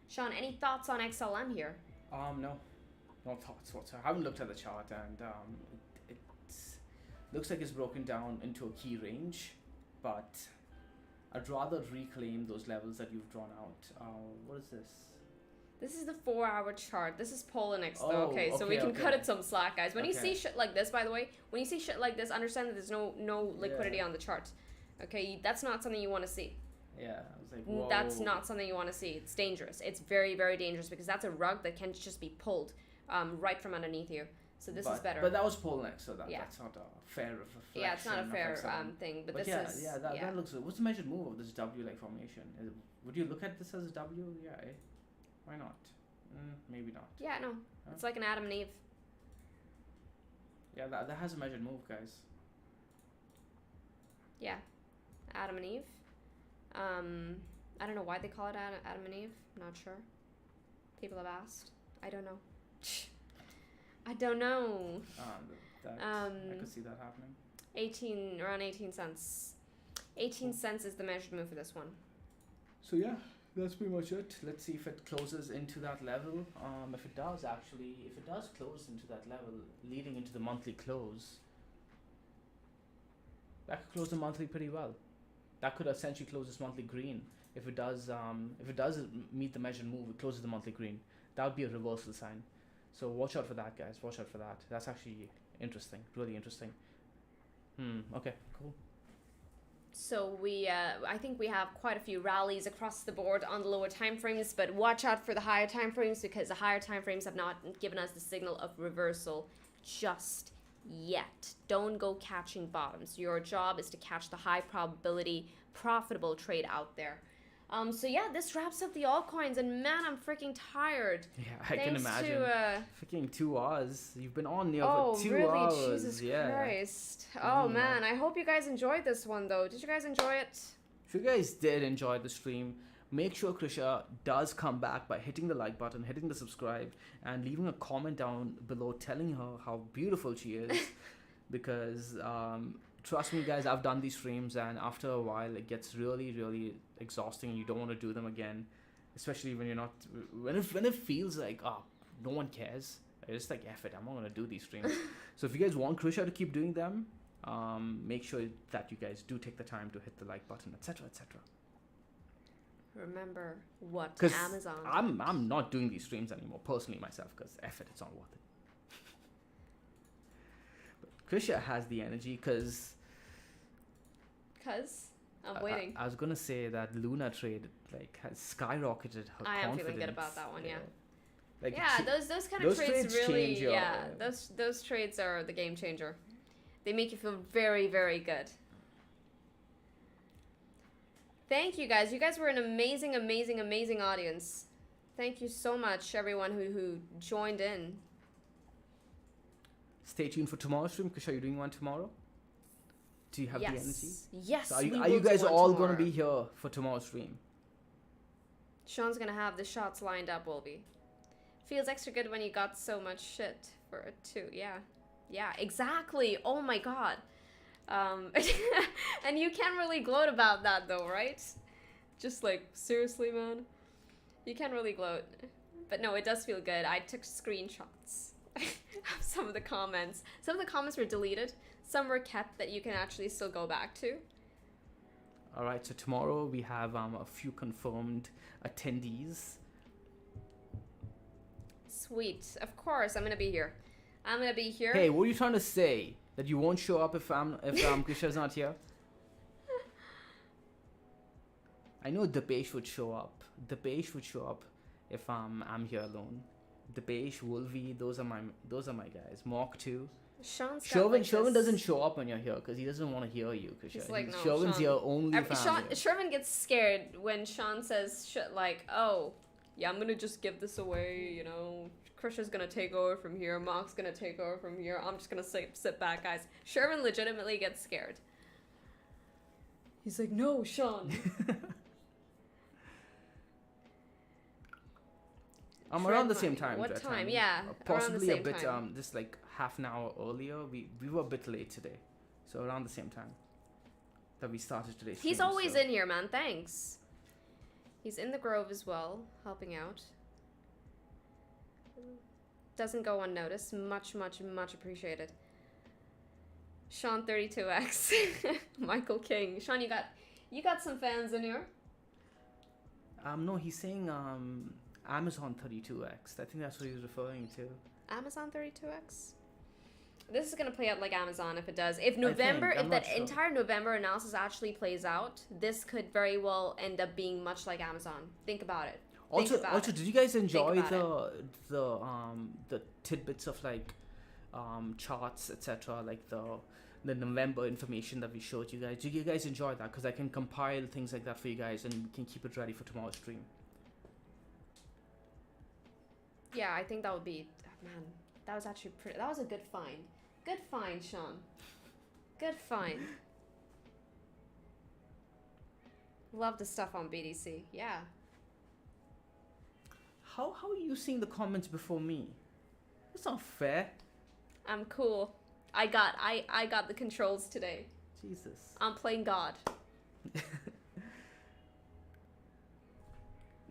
Sean, any thoughts on XLM here? No thoughts whatsoever. I haven't looked at the chart, and it looks like it's broken down into a key range, but I'd rather reclaim those levels that you've drawn out. What is this? This is the 4-hour chart. This is Poloniex, though. Okay, so we can cut it some slack, guys. When you see shit like this, by the way, when you see shit like this, understand that there's no liquidity on the chart. Okay, that's not something you want to see. Yeah, I was like, whoa. That's not something you want to see. It's dangerous. It's very, very dangerous because that's a rug that can just be pulled right from underneath you. So this is better. But that was pole neck, so that's not a fair reflection. Yeah, it's not a fair thing. But this is... Yeah, that looks good. What's the measured move of this W-like formation? Would you look at this as a W? Yeah, why not? Maybe not. Yeah, no. Huh? It's like an Adam and Eve. Yeah, that has a measured move, guys. Yeah. Adam and Eve. I don't know why they call it Adam and Eve. Not sure. People have asked. I don't know. I don't know. I could see that happening. Around 18 cents. 18 cents is the measured move for this one. So yeah, that's pretty much it. Let's see if it closes into that level. If it does close into that level, leading into the monthly close, that could close the monthly pretty well. That could essentially close this monthly green. If it does meet the measured move, it closes the monthly green. That would be a reversal sign. So watch out for that, guys. Watch out for that. That's actually interesting. Really interesting. Okay, cool. So I think we have quite a few rallies across the board on the lower time frames, but watch out for the higher time frames because the higher time frames have not given us the signal of reversal just yet. Don't go catching bottoms. Your job is to catch the high probability profitable trade out there. So yeah, this wraps up the altcoins, and man, I'm freaking tired. Yeah, I can imagine. Freaking 2 hours. You've been on here for 2 really? hours. Jesus Christ. Oh man, I hope you guys enjoyed this one though. Did you guys enjoy it? If you guys did enjoy the stream, make sure Krisha does come back by hitting the like button, hitting the subscribe, and leaving a comment down below telling her how beautiful she is. Because trust me guys, I've done these streams and after a while it gets really, really exhausting and you don't want to do them again. Especially when you're not, when it feels like, no one cares. It's just like, F it, I'm not going to do these streams. So if you guys want Krisha to keep doing them, make sure that you guys do take the time to hit the like button, etc, etc. Remember what Amazon... I'm not doing these streams anymore, personally myself, because F it, it's not worth it. Krisha has the energy because I'm waiting. I was gonna say that Luna trade has skyrocketed her confidence. I am feeling good about that one, yeah. Like those kind of trades really, those trades are the game changer. They make you feel very, very good. Thank you guys. You guys were an amazing, amazing, amazing audience. Thank you so much, everyone who joined in. Stay tuned for tomorrow's stream. Krisha, are you doing one tomorrow? Do you have the energy? Yes. So are you guys all going to be here for tomorrow's stream? Sean's going to have the shots lined up, will be. Feels extra good when you got so much shit for it too. Yeah. Yeah, exactly. Oh my god. And you can't really gloat about that though, right? Just like, seriously, man? You can't really gloat. But no, it does feel good. I took screenshots of some of the comments. Some of the comments were deleted. Some were kept that you can actually still go back to. Alright, so tomorrow we have a few confirmed attendees. Sweet. Of course, I'm gonna be here. I'm gonna be here. Hey, what are you trying to say? That you won't show up if Krisha's not here? I know Depesh would show up. Depesh would show up if I'm here alone. Depesh, Wolvie, those are my guys. Mock too. Sherwin doesn't show up when you're here because he doesn't want to hear you. He's like, no, Sherwin's here only if I'm here. Sherwin gets scared when Sean says shit like, oh, yeah, I'm gonna just give this away, you know. Krisha's gonna take over from here. Mock's gonna take over from here. I'm just gonna sit back, guys. Sherwin legitimately gets scared. He's like, no, Sean. Around the same time. What time? Yeah. Possibly around the same a bit, time. just like half an hour earlier. We were a bit late today. So around the same time that we started today's stream. He's always in here, man. Thanks. He's in the Grove as well, helping out. Doesn't go unnoticed. Much, much, much appreciated. Sean 32X. Michael King. Sean, you got some fans in here? No, he's saying Amazon 32X. I think that's what he was referring to. Amazon 32X? This is gonna play out like Amazon if it does. If I'm if not that sure. entire November analysis actually plays out, this could very well end up being much like Amazon. Think about it. Also, did you guys enjoy about the tidbits of like charts, etc., like the November information that we showed you guys? Did you guys enjoy that? Because I can compile things like that for you guys, and we can keep it ready for tomorrow's stream. Yeah, I think that would be. Man, that was actually pretty. That was a good find. Good find, Sean. Good find. Love the stuff on BTC. Yeah. How are you seeing the comments before me? That's not fair. I'm cool. I got the controls today. Jesus. I'm playing God.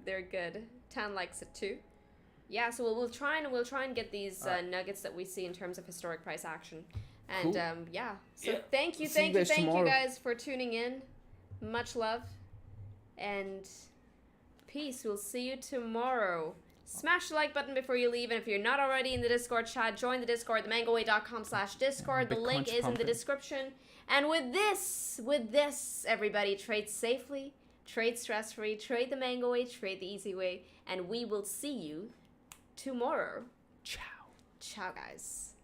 They're good. Tan likes it too. Yeah, so we'll try and get these nuggets that we see in terms of historic price action. And Cool. yeah. So Yeah. thank you tomorrow. guys for tuning in. Much love and peace. We'll see you tomorrow. Smash the like button before you leave, and if you're not already in the Discord chat, join the Discord, themangoway.com/Discord. The link is in the description. And with this, everybody, trade safely, trade stress-free, trade the Mango Way, trade the easy way, and we will see you tomorrow. Ciao. Ciao, guys.